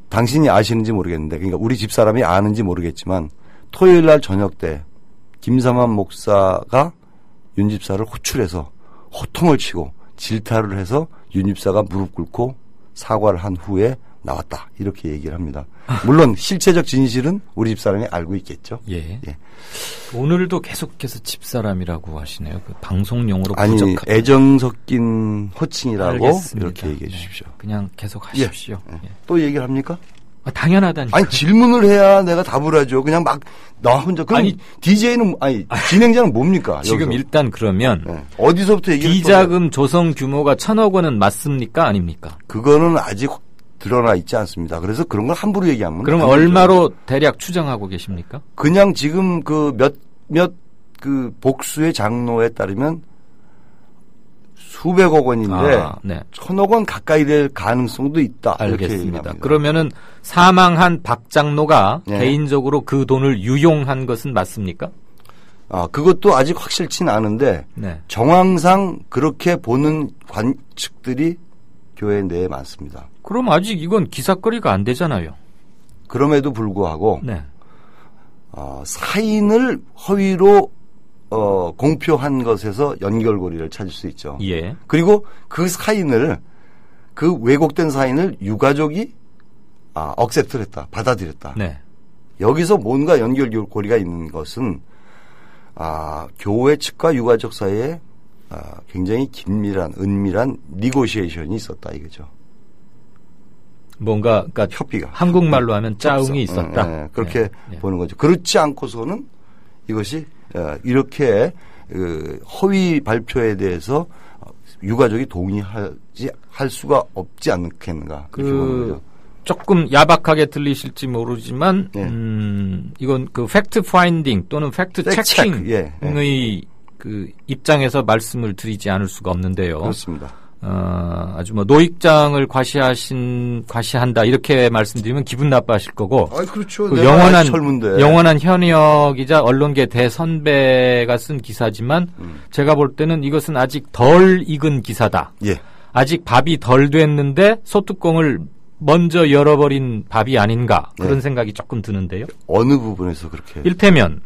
당신이 아시는지 모르겠는데 그러니까 우리 집사람이 아는지 모르겠지만 토요일 날 저녁 때 김삼환 목사가 윤 집사를 호출해서 호통을 치고 질타를 해서 윤 집사가 무릎 꿇고 사과를 한 후에 나왔다. 이렇게 얘기를 합니다. 물론 실체적 진실은 우리 집사람이 알고 있겠죠. 오늘도 계속해서 집사람이라고 하시네요. 그 방송용으로 아니 애정 섞인 호칭이라고 알겠습니다. 이렇게 얘기해 주십시오. 그냥 계속 하십시오. 또 얘기를 합니까? 당연하다니까. 아니 질문을 해야 내가 답을 하죠. 그냥 막 나 혼자 그럼 DJ는 진행자는 뭡니까? 지금 여기서. 일단 그러면 어디서부터 얘기를 비자금 조성 규모가 1,000억 원은 맞습니까? 아닙니까? 그거는 아직 드러나 있지 않습니다. 그래서 그런 걸 함부로 얘기하면. 그럼 얼마로 대략 추정하고 계십니까? 그냥 지금 그 몇 복수의 장로에 따르면 수백억 원인데 네. 1,000억 원 가까이 될 가능성도 있다. 알겠습니다. 그러면은 사망한 박 장로가 네. 개인적으로 그 돈을 유용한 것은 맞습니까? 그것도 아직 확실치는 않은데 네. 정황상 그렇게 보는 관측들이 교회 내에 많습니다. 그럼 아직 이건 기사거리가 안 되잖아요. 그럼에도 불구하고 네. 사인을 허위로 공표한 것에서 연결고리를 찾을 수 있죠. 예. 그리고 그 사인을 그 왜곡된 사인을 유가족이 억셉트를 했다. 받아들였다. 네. 여기서 뭔가 연결고리가 있는 것은 교회 측과 유가족 사이에 굉장히 은밀한 니고시에이션이 있었다 이거죠. 뭔가 그러니까 협의가 한국말로 하면 짜웅이 있었다. 네, 그렇게 보는 거죠. 그렇지 않고서는 이것이 이렇게 허위 발표에 대해서 유가족이 동의할 수가 없지 않겠는가. 조금 야박하게 들리실지 모르지만 이건 그 팩트 파인딩 또는 팩트 체킹의 그 입장에서 말씀을 드리지 않을 수가 없는데요. 그렇습니다. 아주 뭐 노익장을 과시한다 이렇게 말씀드리면 기분 나빠하실 거고. 그렇죠. 그 영원한 현역이자 언론계 대선배가 쓴 기사지만 제가 볼 때는 이것은 아직 덜 익은 기사다. 예. 아직 밥이 덜 됐는데 소뚜껑을 먼저 열어버린 밥이 아닌가 그런 생각이 조금 드는데요. 어느 부분에서 그렇게? 일테면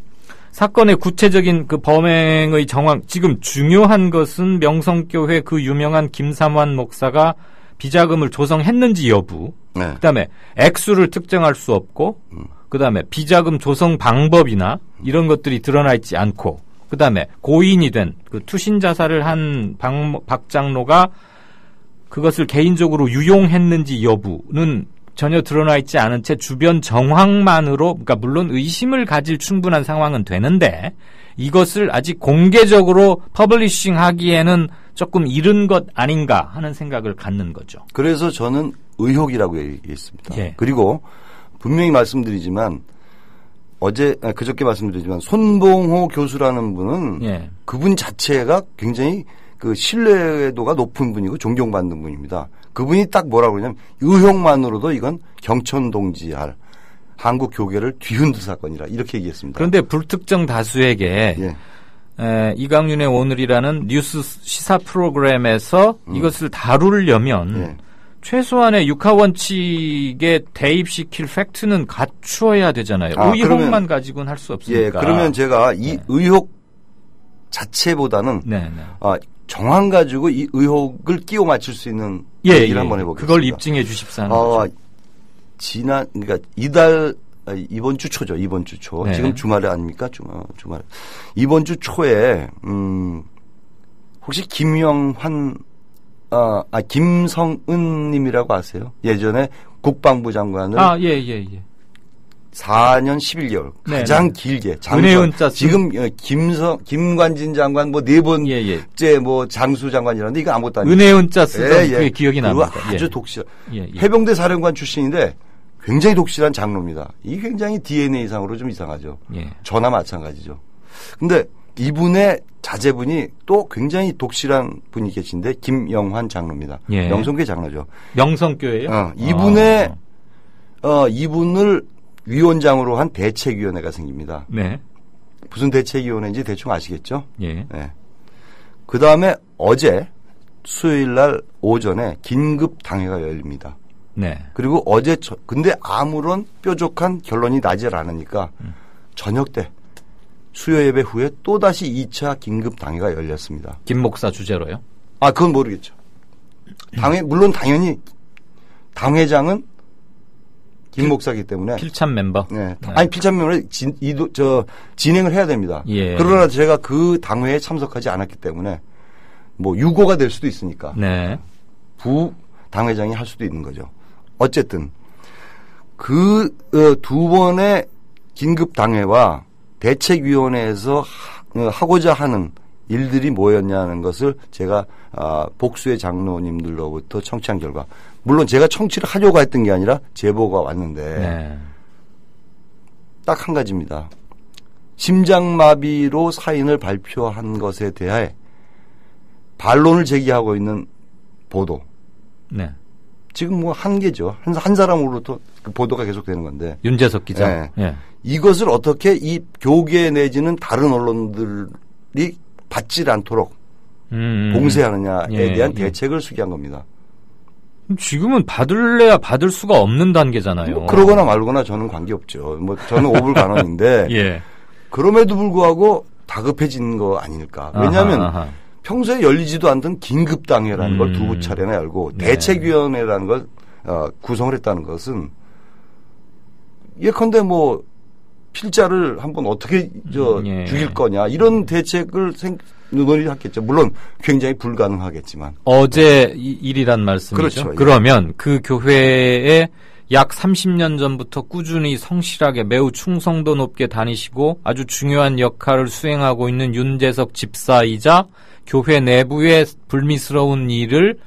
사건의 구체적인 그 범행의 정황, 지금 중요한 것은 명성교회 그 유명한 김삼환 목사가 비자금을 조성했는지 여부, 그다음에 액수를 특정할 수 없고, 그다음에 비자금 조성 방법이나 이런 것들이 드러나 있지 않고, 그다음에 고인이 된 그 투신 자살을 한 박 장로가 그것을 개인적으로 유용했는지 여부는 전혀 드러나 있지 않은 채 주변 정황만으로, 그러니까 물론 의심을 가질 충분한 상황은 되는데 이것을 아직 공개적으로 퍼블리싱 하기에는 조금 이른 것 아닌가 하는 생각을 갖는 거죠. 그래서 저는 의혹이라고 얘기했습니다. 예. 그리고 분명히 말씀드리지만 그저께 말씀드리지만 손봉호 교수라는 분은 그분 자체가 굉장히 그 신뢰도가 높은 분이고 존경받는 분입니다. 그분이 딱 뭐라고 그러냐면 의혹만으로도 이건 경천 동지할 한국 교계를 뒤흔들 사건이라 이렇게 얘기했습니다. 그런데 불특정 다수에게 이강윤의 오늘이라는 뉴스 시사 프로그램에서 이것을 다루려면 최소한의 육하원칙에 대입시킬 팩트는 갖추어야 되잖아요. 의혹만 가지고는 할 수 없으니까. 그러면 제가 이 의혹 자체보다는 정황 가지고 이 의혹을 끼워 맞출 수 있는 얘기를 한번 해보겠습니다. 그걸 입증해 주십사 하는 거죠. 그러니까 이번 주 초죠. 이번 주 초. 지금 주말에 아닙니까? 주말. 이번 주 초에 혹시 김성은 님이라고 아세요? 예전에 국방부 장관을 4년 11개월 가장 길게 은혜은자 지금 김관진 장관 뭐 4번째 뭐 장수 장관이라는데 이거 아무것도 아니에요. 은혜은자 쓰던 그게 기억이 납니다. 아주 독실한 해병대 사령관 출신인데 굉장히 독실한 장로입니다. 이게 굉장히 DNA상으로 좀 이상하죠. 저나 마찬가지죠. 근데 이분의 자제분이 또 굉장히 독실한 분이 계신데 김영환 장로입니다. 명성교회 장로죠. 명성교회요? 이분을 위원장으로 한 대책위원회가 생깁니다. 무슨 대책위원회인지 대충 아시겠죠? 그 다음에 어제 수요일 날 오전에 긴급 당회가 열립니다. 그리고 근데 아무런 뾰족한 결론이 나질 않으니까 저녁 때 수요 예배 후에 또다시 2차 긴급 당회가 열렸습니다. 김 목사 주재로요? 그건 모르겠죠. 물론 당연히 당회장은 김 목사기 때문에 필참 멤버. 필참 멤버를 진행을 해야 됩니다. 그러나 제가 그 당회에 참석하지 않았기 때문에 뭐 유고가 될 수도 있으니까 부 당회장이 할 수도 있는 거죠. 어쨌든 그 두 번의 긴급 당회와 대책위원회에서 하고자 하는 일들이 뭐였냐는 것을 제가 복수의 장로님들로부터 청취한 결과, 물론 제가 청취를 하려고 했던 게 아니라 제보가 왔는데 네. 딱 한 가지입니다. 심장마비로 사인을 발표한 것에 대해 반론을 제기하고 있는 보도. 네. 지금 뭐 한 개죠. 한 사람으로부터 그 보도가 계속되는 건데. 윤재석 기자. 네. 예. 이것을 어떻게 이 교계 내지는 다른 언론들이 받질 않도록 봉쇄하느냐에 대한 대책을 수기한 겁니다. 지금은 받을래야 받을 수가 없는 단계잖아요. 뭐 그러거나 말거나 저는 관계없죠. 뭐 저는 오불간언인데 예. 그럼에도 불구하고 다급해진 거 아닐까. 왜냐하면 아하. 평소에 열리지도 않던 긴급당회라는 걸 두 차례나 열고 네. 대책위원회라는 걸 구성을 했다는 것은 예컨대 뭐 필자를 한번 어떻게 예. 죽일 거냐 이런 대책을 논의했겠죠. 물론 굉장히 불가능하겠지만. 어제 일이란 말씀이죠. 그렇죠. 그러면 예. 그 교회에 약 30년 전부터 꾸준히 성실하게 매우 충성도 높게 다니시고 아주 중요한 역할을 수행하고 있는 윤재석 집사이자 교회 내부의 불미스러운 일을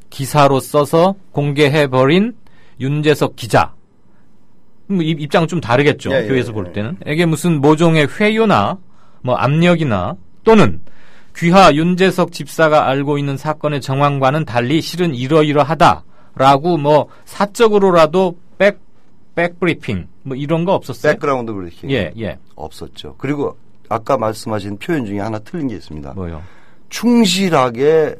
기사로 써서 공개해버린 윤재석 기자. 입장은 좀 다르겠죠. 예, 교회에서 예, 볼 때는. 이게 무슨 모종의 회유나 뭐 압력이나 또는 귀하 윤재석 집사가 알고 있는 사건의 정황과는 달리 실은 이러이러하다라고 뭐 사적으로라도 백브리핑 뭐 이런 거 없었어요? 백그라운드 브리핑. 예, 예. 없었죠. 그리고 아까 말씀하신 표현 중에 하나 틀린 게 있습니다. 뭐요? 충실하게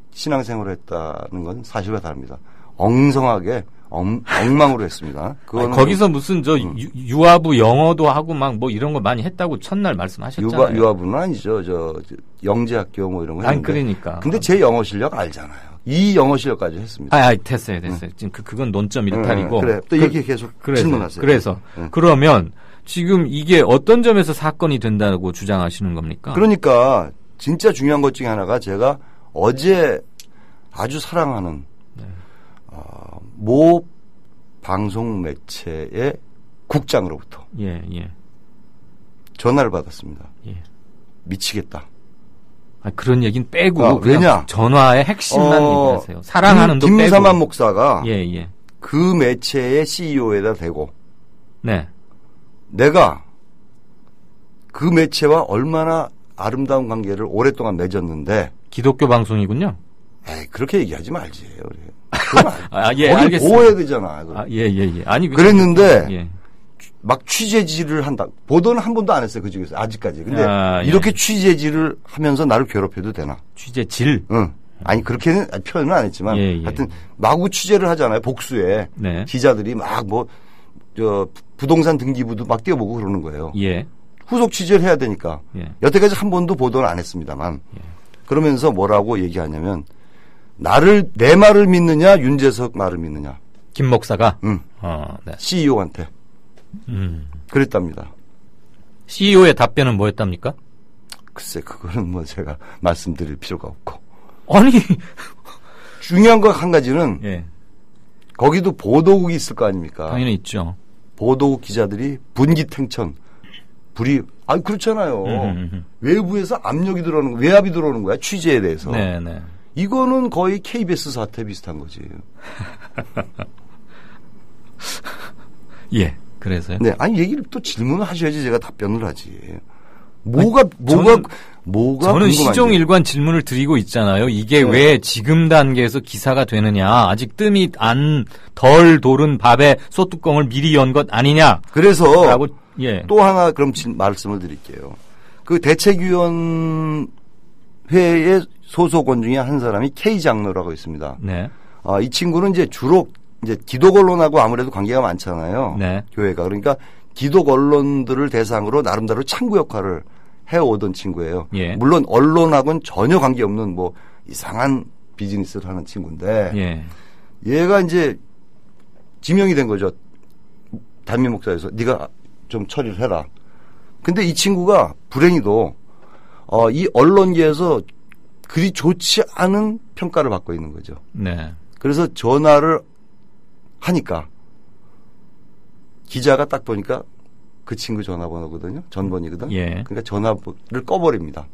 신앙생활을 했다는 건 사실과 다릅니다. 엉성하게 엉망으로 했습니다. 아니, 거기서 무슨 유아부 영어도 하고 막 뭐 이런 거 많이 했다고 첫날 말씀하셨잖아요. 유아부는 아니죠. 영재학교 뭐 이런 거 했는데. 아니 그러니까. 근데 제 영어 실력 알잖아요. 이 영어 실력까지 했습니다. 됐어요. 지금 그건 논점 일탈이고. 그래. 또 얘기 계속 질문하세요. 그래서 그러면 지금 이게 어떤 점에서 사건이 된다고 주장하시는 겁니까? 그러니까 진짜 중요한 것 중에 하나가 제가 어제 아주 사랑하는 모 방송 매체의 국장으로부터 예. 전화를 받았습니다. 예. 미치겠다. 그런 얘기는 빼고 왜냐? 전화의 핵심만 얘기하세요. 사랑하는 도 빼고. 김사만 목사가 예. 그 매체의 CEO에다 대고 네. 내가 그 매체와 얼마나 아름다운 관계를 오랫동안 맺었는데 기독교 방송이군요. 그렇게 얘기하지 말지. 예, 알겠습니다. 보호해야 되잖아. 예. 아니 그랬는데 예. 막 취재질을 한다. 보도는 한 번도 안 했어요. 그중에서 아직까지. 근데 이렇게 취재질을 하면서 나를 괴롭혀도 되나? 취재질? 응. 아니 그렇게는 표현은 안 했지만 하여튼 마구 취재를 하잖아요. 복수에 네. 기자들이 막 부동산 등기부도 막 띄워보고 그러는 거예요. 예. 후속 취재를 해야 되니까. 예. 여태까지 한 번도 보도를 안 했습니다만 그러면서 뭐라고 얘기하냐면 내 말을 믿느냐 윤재석 말을 믿느냐. 김 목사가? 응. 네. CEO한테. 그랬답니다. CEO의 답변은 뭐였답니까? 글쎄 그거는 뭐 제가 말씀드릴 필요가 없고. 아니 중요한 거 한 가지는 예. 거기도 보도국이 있을 거 아닙니까? 당연히 있죠. 보도국 기자들이 분기탱천 그렇잖아요. 외부에서 압력이 들어오는 외압이 들어오는 거야 취재에 대해서. 네. 이거는 거의 KBS 사태 비슷한 거지. 예. 그래서요? 네. 아니 얘기를 또 질문을 하셔야지 제가 답변을 하지. 저는 시종일관 질문을 드리고 있잖아요. 이게 네. 왜 지금 단계에서 기사가 되느냐. 아직 뜸이 덜 도른 밥에 소뚜껑을 미리 연 것 아니냐. 그래서 예. 또 하나 그럼 말씀을 드릴게요. 그 대책위원회의 소속원 중에 한 사람이 K 장로라고 있습니다. 네. 이 친구는 주로 기독 언론하고 아무래도 관계가 많잖아요. 네. 교회가. 그러니까 기독 언론들을 대상으로 나름대로 창구 역할을 해오던 친구예요. 예. 물론 언론하고는 전혀 관계없는 이상한 비즈니스를 하는 친구인데 예. 얘가 지명이 된 거죠. 단미 목사에서 네가 좀 처리를 해라. 근데 이 친구가 불행히도 이 언론계에서 그리 좋지 않은 평가를 받고 있는 거죠. 네. 그래서 전화를 하니까 기자가 딱 보니까 그 친구 전화번호거든요. 전번이거든. 예. 그러니까 전화를 꺼버립니다.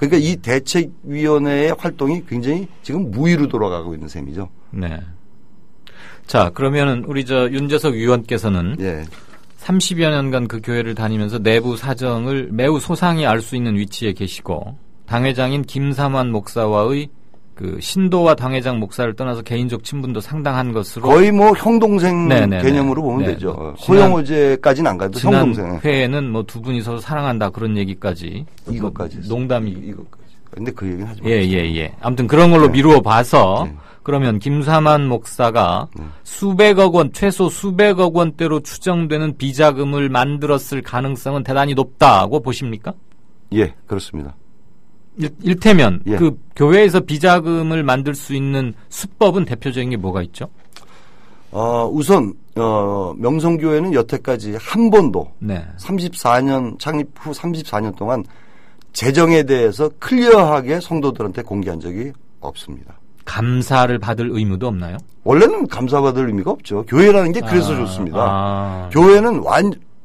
그러니까 이 대책위원회의 활동이 굉장히 지금 무위로 돌아가고 있는 셈이죠. 네. 자, 그러면은 우리 윤재석 위원께서는 30여 년간 그 교회를 다니면서 내부 사정을 매우 소상히 알 수 있는 위치에 계시고 당회장인 김삼환 목사와의 그 신도와 당회장 목사를 떠나서 개인적 친분도 상당한 것으로 거의 뭐 형동생 개념으로 보면 되죠. 호영호제까지는 안 가도 형동생. 회에는 뭐 두 분이 서로 사랑한다 그런 얘기까지. 이것까지. 농담이. 이것까지. 근데 그 얘기는 하지 마세요. 예. 아무튼 그런 걸로 미루어 봐서 그러면 김삼환 목사가 최소 수백억 원대로 추정되는 비자금을 만들었을 가능성은 대단히 높다고 보십니까? 예, 그렇습니다. 일테면 그 교회에서 비자금을 만들 수 있는 수법은 대표적인 게 뭐가 있죠? 우선 명성교회는 여태까지 한 번도 34년 창립 후 34년 동안 재정에 대해서 클리어하게 성도들한테 공개한 적이 없습니다. 감사를 받을 의무도 없나요? 원래는 감사받을 의미가 없죠. 교회라는 게 그래서 좋습니다. 교회는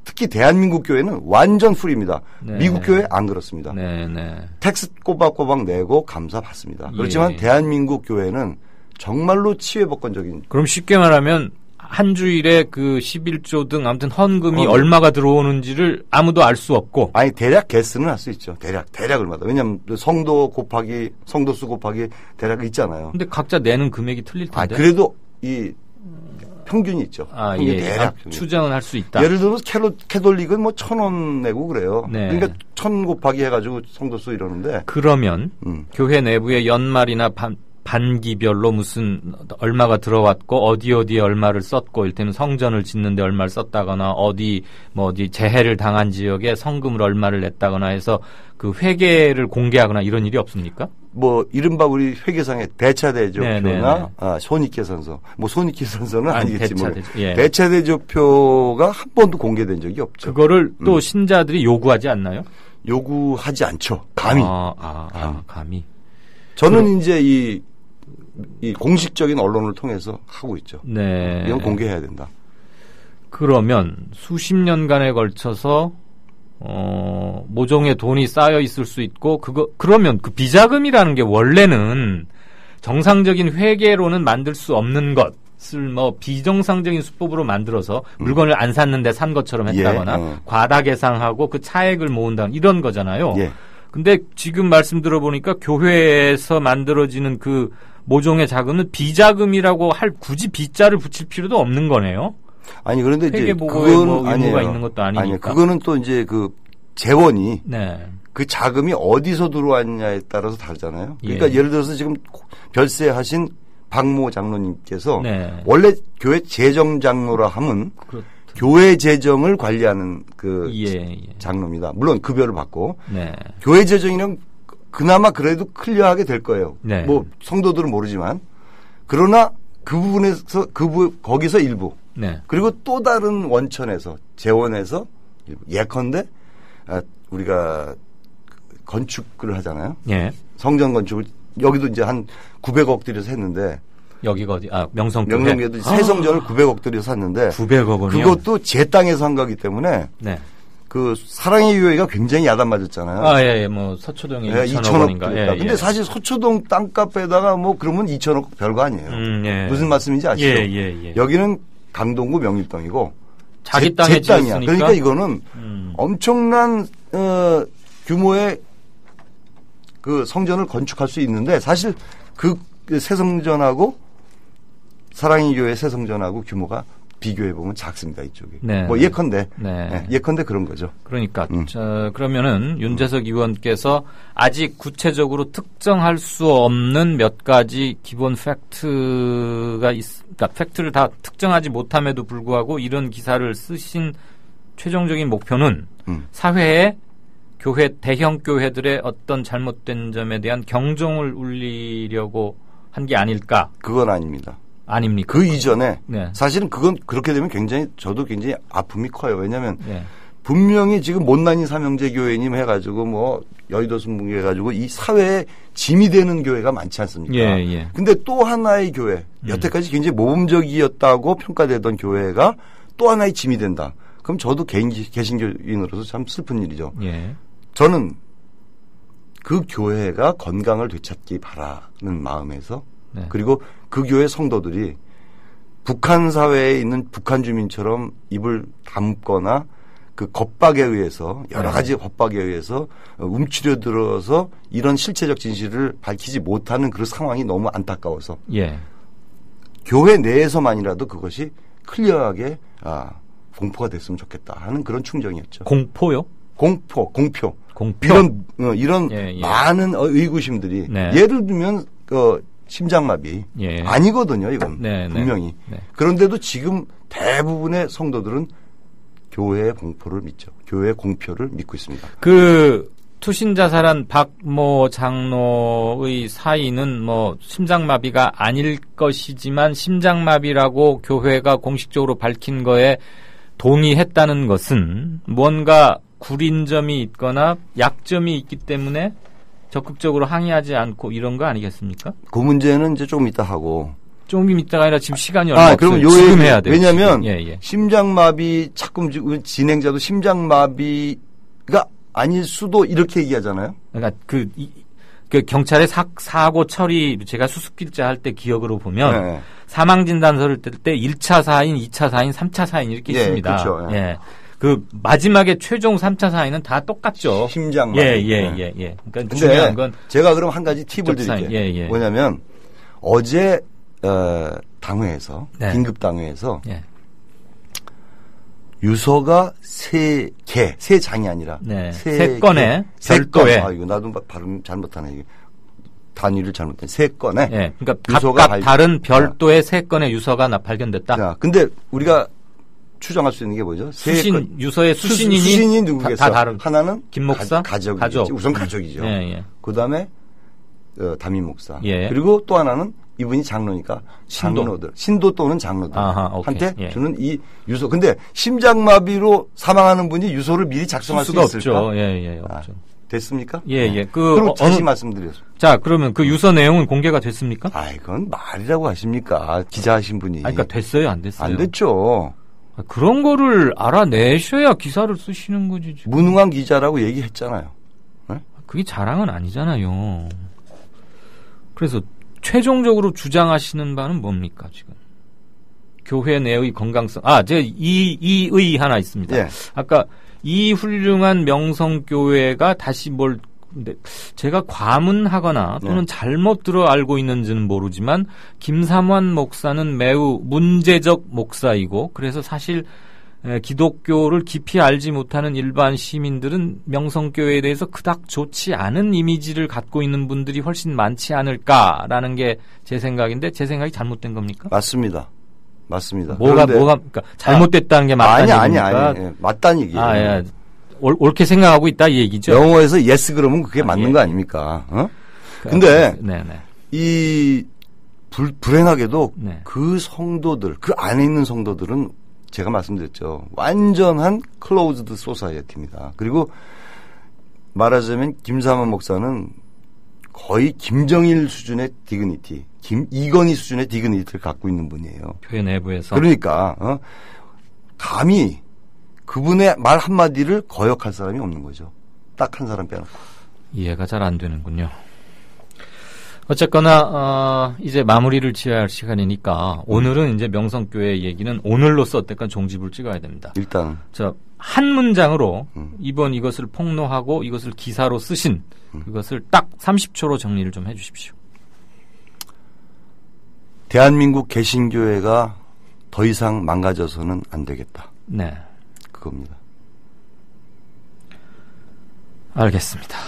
특히 대한민국 교회는 완전 프리입니다. 미국 교회 안 그렇습니다. 텍스 꼬박꼬박 내고 감사 받습니다. 그렇지만 대한민국 교회는 정말로 치외법권적인. 그럼 쉽게 말하면 한 주일에 그 11조 등 아무튼 헌금이 얼마가 들어오는지를 아무도 알 수 없고. 아니 대략 개수는 알 수 있죠. 대략 얼마다. 왜냐하면 성도수 곱하기 대략 있잖아요. 근데 각자 내는 금액이 틀릴 텐데. 그래도 이 평균이 있죠. 대략 추정은 할 수 있다. 예를 들어서 캐톨릭은 뭐 1,000원 내고 그래요. 그러니까 1,000 곱하기 해가지고 성도수 이러는데. 그러면 교회 내부의 연말이나 반기별로 무슨 얼마가 들어왔고 어디에 얼마를 썼고 이를테면 성전을 짓는데 얼마를 썼다거나 어디 재해를 당한 지역에 성금을 얼마를 냈다거나 해서 그 회계를 공개하거나 이런 일이 없습니까? 뭐 이른바 우리 회계상의 대차대조표나 손익계산서, 뭐 손익계산서는 아니겠지 뭐 대차대조표가 한 번도 공개된 적이 없죠. 그거를 또 신자들이 요구하지 않나요? 요구하지 않죠. 감히. 감히. 저는 이제 이 공식적인 언론을 통해서 하고 있죠. 이건 공개해야 된다. 그러면 수십 년간에 걸쳐서 모종의 돈이 쌓여 있을 수 있고 그러면 그 비자금이라는 게 원래는 정상적인 회계로는 만들 수 없는 것을 뭐 비정상적인 수법으로 만들어서 물건을 안 샀는데 산 것처럼 했다거나 과다 계상하고 그 차액을 모은다 이런 거잖아요. 근데 지금 말씀 들어보니까 교회에서 만들어지는 그 모종의 자금은 비자금이라고 굳이 비자를 붙일 필요도 없는 거네요. 아니 그런데 이제 그건 의무가 있는 것도 아니니까. 아니 그거는 또 이제 그 재원이 그 자금이 어디서 들어왔냐에 따라서 다르잖아요. 그러니까 예를 들어서 지금 별세하신 박모 장로님께서 원래 교회 재정 장로라 하면 교회 재정을 관리하는 그 장로입니다. 물론 급여를 받고 교회 재정이랑 그나마 그래도 클리어하게 될 거예요. 뭐 성도들은 모르지만 그러나 그 부분에서 거기서 일부 그리고 또 다른 원천에서 재원에서 예컨대 우리가 건축을 하잖아요. 성전 건축을 여기도 이제 한 900억 들여서 했는데 여기가 어디? 명성교회. 명성교회도 새 성전을 900억 들여서 샀는데 900억 원이요? 그것도 제 땅에서 한 거기 때문에 그 사랑의 교회가 굉장히 야단 맞았잖아요. 뭐 서초동에 2천억 원인가. 근데 사실 서초동 땅값에다가 뭐 그러면 2천억 별거 아니에요. 무슨 말씀인지 아시죠? 여기는 강동구 명일동이고 자기 땅에 제 땅이야. 그러니까 이거는 엄청난 규모의 그 성전을 건축할 수 있는데 사실 그 새 성전하고 사랑의 교회 새 성전하고 규모가 비교해 보면 작습니다. 이쪽이. 뭐 예컨대 예컨대 그런 거죠. 그러니까 그러면은 윤재석 의원께서 아직 구체적으로 특정할 수 없는 몇 가지 기본 팩트가 그러니까 팩트를 다 특정하지 못함에도 불구하고 이런 기사를 쓰신 최종적인 목표는 사회에 대형 교회들의 어떤 잘못된 점에 대한 경종을 울리려고 한 게 아닐까? 그건 아닙니다. 아닙니까? 그 이전에 사실은 그건 그렇게 되면 저도 굉장히 아픔이 커요. 왜냐하면 분명히 지금 못난이 삼형제 교회님 해가지고 뭐 여의도 순복음 해가지고 이 사회에 짐이 되는 교회가 많지 않습니까? 근데 또 하나의 교회 여태까지 굉장히 모범적이었다고 평가되던 교회가 또 하나의 짐이 된다. 그럼 저도 개신교인으로서 참 슬픈 일이죠. 저는 그 교회가 건강을 되찾기 바라는 마음에서 그리고 그 교회 성도들이 북한 사회에 있는 북한 주민처럼 입을 다물거나 그 겁박에 의해서 여러 가지 겁박에 의해서 움츠려 들어서 이런 실체적 진실을 밝히지 못하는 그런 상황이 너무 안타까워서 교회 내에서만이라도 그것이 클리어하게 공포가 됐으면 좋겠다 하는 그런 충정이었죠. 공포요? 공표. 이런 많은 의구심들이 예를 들면 심장마비 아니거든요. 이건 분명히. 그런데도 지금 대부분의 성도들은 교회의 공포를 믿죠. 교회의 공표를 믿고 있습니다. 그 투신자살한 박모 장로의 사인은 뭐 심장마비가 아닐 것이지만 심장마비라고 교회가 공식적으로 밝힌 거에 동의했다는 것은 뭔가 구린 점이 있거나 약점이 있기 때문에 적극적으로 항의하지 않고 이런 거 아니겠습니까? 그 문제는 이제 조금 이따 하고. 조금 이따가 아니라 지금 시간이 얼마 없어요. 그럼 지금 해야 돼요. 왜냐하면 심장마비 자꾸 진행자도 심장마비가 아닐 수도 이렇게 얘기하잖아요. 그러니까 그 경찰의 사고 처리 제가 수습길자 할 때 기억으로 보면 사망진단서를 뗄 때 1차 사인, 2차 사인, 3차 사인 이렇게 있습니다. 그렇죠. 그 마지막에 최종 3차 사인은 다 똑같죠. 심장마비. 그러니까 중요한 건 제가 그럼 한 가지 팁을 드릴게요. 뭐냐면 어제 당회에서 긴급 당회에서 유서가 세 장이 아니라 세 건에 별도에 이거 나도 발음 잘못하네. 이거 단위를 잘못했네. 세 건에 그러니까 각각 다른 별도의 세 건의 유서가 발견됐다. 자, 근데 우리가 추정할 수 있는 게 뭐죠? 유서의 수신인이 누구겠어? 다 다른. 하나는 김 목사 가족. 우선 가족이죠. 그다음에 담임 목사. 그리고 또 하나는 이분이 장로니까 신도 또는 장로들한테 주는 이 유서. 근데 심장마비로 사망하는 분이 유서를 미리 작성할 수 있을까? 없죠. 없죠. 됐습니까? 그럼 다시 말씀드렸어요. 자, 그러면 그 유서 내용은 공개가 됐습니까? 이건 말이라고 하십니까? 기자하신 분이. 그러니까 됐어요, 안 됐어요? 안 됐죠. 그런 거를 알아내셔야 기사를 쓰시는 거지. 지금. 무능한 기자라고 얘기했잖아요. 그게 자랑은 아니잖아요. 그래서 최종적으로 주장하시는 바는 뭡니까, 지금? 교회 내의 건강성. 제가 이의 하나 있습니다. 아까 이 훌륭한 명성교회가 다시 근데 제가 과문하거나 또는 잘못 들어 알고 있는지는 모르지만 김삼환 목사는 매우 문제적 목사이고 그래서 사실 기독교를 깊이 알지 못하는 일반 시민들은 명성교회에 대해서 그닥 좋지 않은 이미지를 갖고 있는 분들이 훨씬 많지 않을까라는 게 제 생각인데 제 생각이 잘못된 겁니까? 맞습니다. 뭐가 그러니까 잘못됐다는 게 맞다는 얘기입니까? 아니. 맞다는 얘기예요. 옳게 생각하고 있다 이 얘기죠. 영어에서 yes 그러면 그게 맞는 거 아닙니까? 근데 이 불행하게도 그 성도들, 그 안에 있는 성도들은 제가 말씀드렸죠. 완전한 클로즈드 소사이어티입니다. 그리고 말하자면 김삼환 목사는 거의 김정일 수준의 디그니티, 이건희 수준의 디그니티를 갖고 있는 분이에요. 교회 내부에서. 그러니까 감히 그분의 말 한마디를 거역할 사람이 없는 거죠. 딱 한 사람 빼놓고. 이해가 잘 안 되는군요. 어쨌거나 이제 마무리를 지어야 할 시간이니까 오늘은 이제 명성교회 얘기는 오늘로써 어쨌건 종집을 찍어야 됩니다. 일단 한 문장으로 이번 이것을 폭로하고 이것을 기사로 쓰신 그것을 딱 30초로 정리를 좀 해주십시오. 대한민국 개신교회가 더 이상 망가져서는 안 되겠다. 그겁니다. 알겠습니다.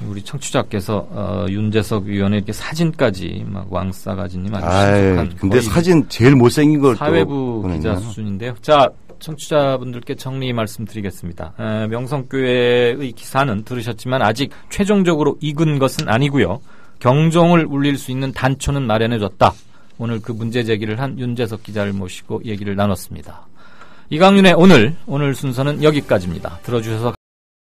우리 청취자께서 윤재석 위원의 이렇게 사진까지 막 왕싸가지님 아주 근데 사진 제일 못생긴 걸 사회부 기자 수준인데요. 자, 청취자분들께 정리 말씀드리겠습니다. 명성교회의 기사는 들으셨지만 아직 최종적으로 익은 것은 아니고요. 경종을 울릴 수 있는 단초는 마련해줬다. 오늘 그 문제 제기를 한 윤재석 기자를 모시고 얘기를 나눴습니다. 이강윤의 오늘 순서는 여기까지입니다. 들어주셔서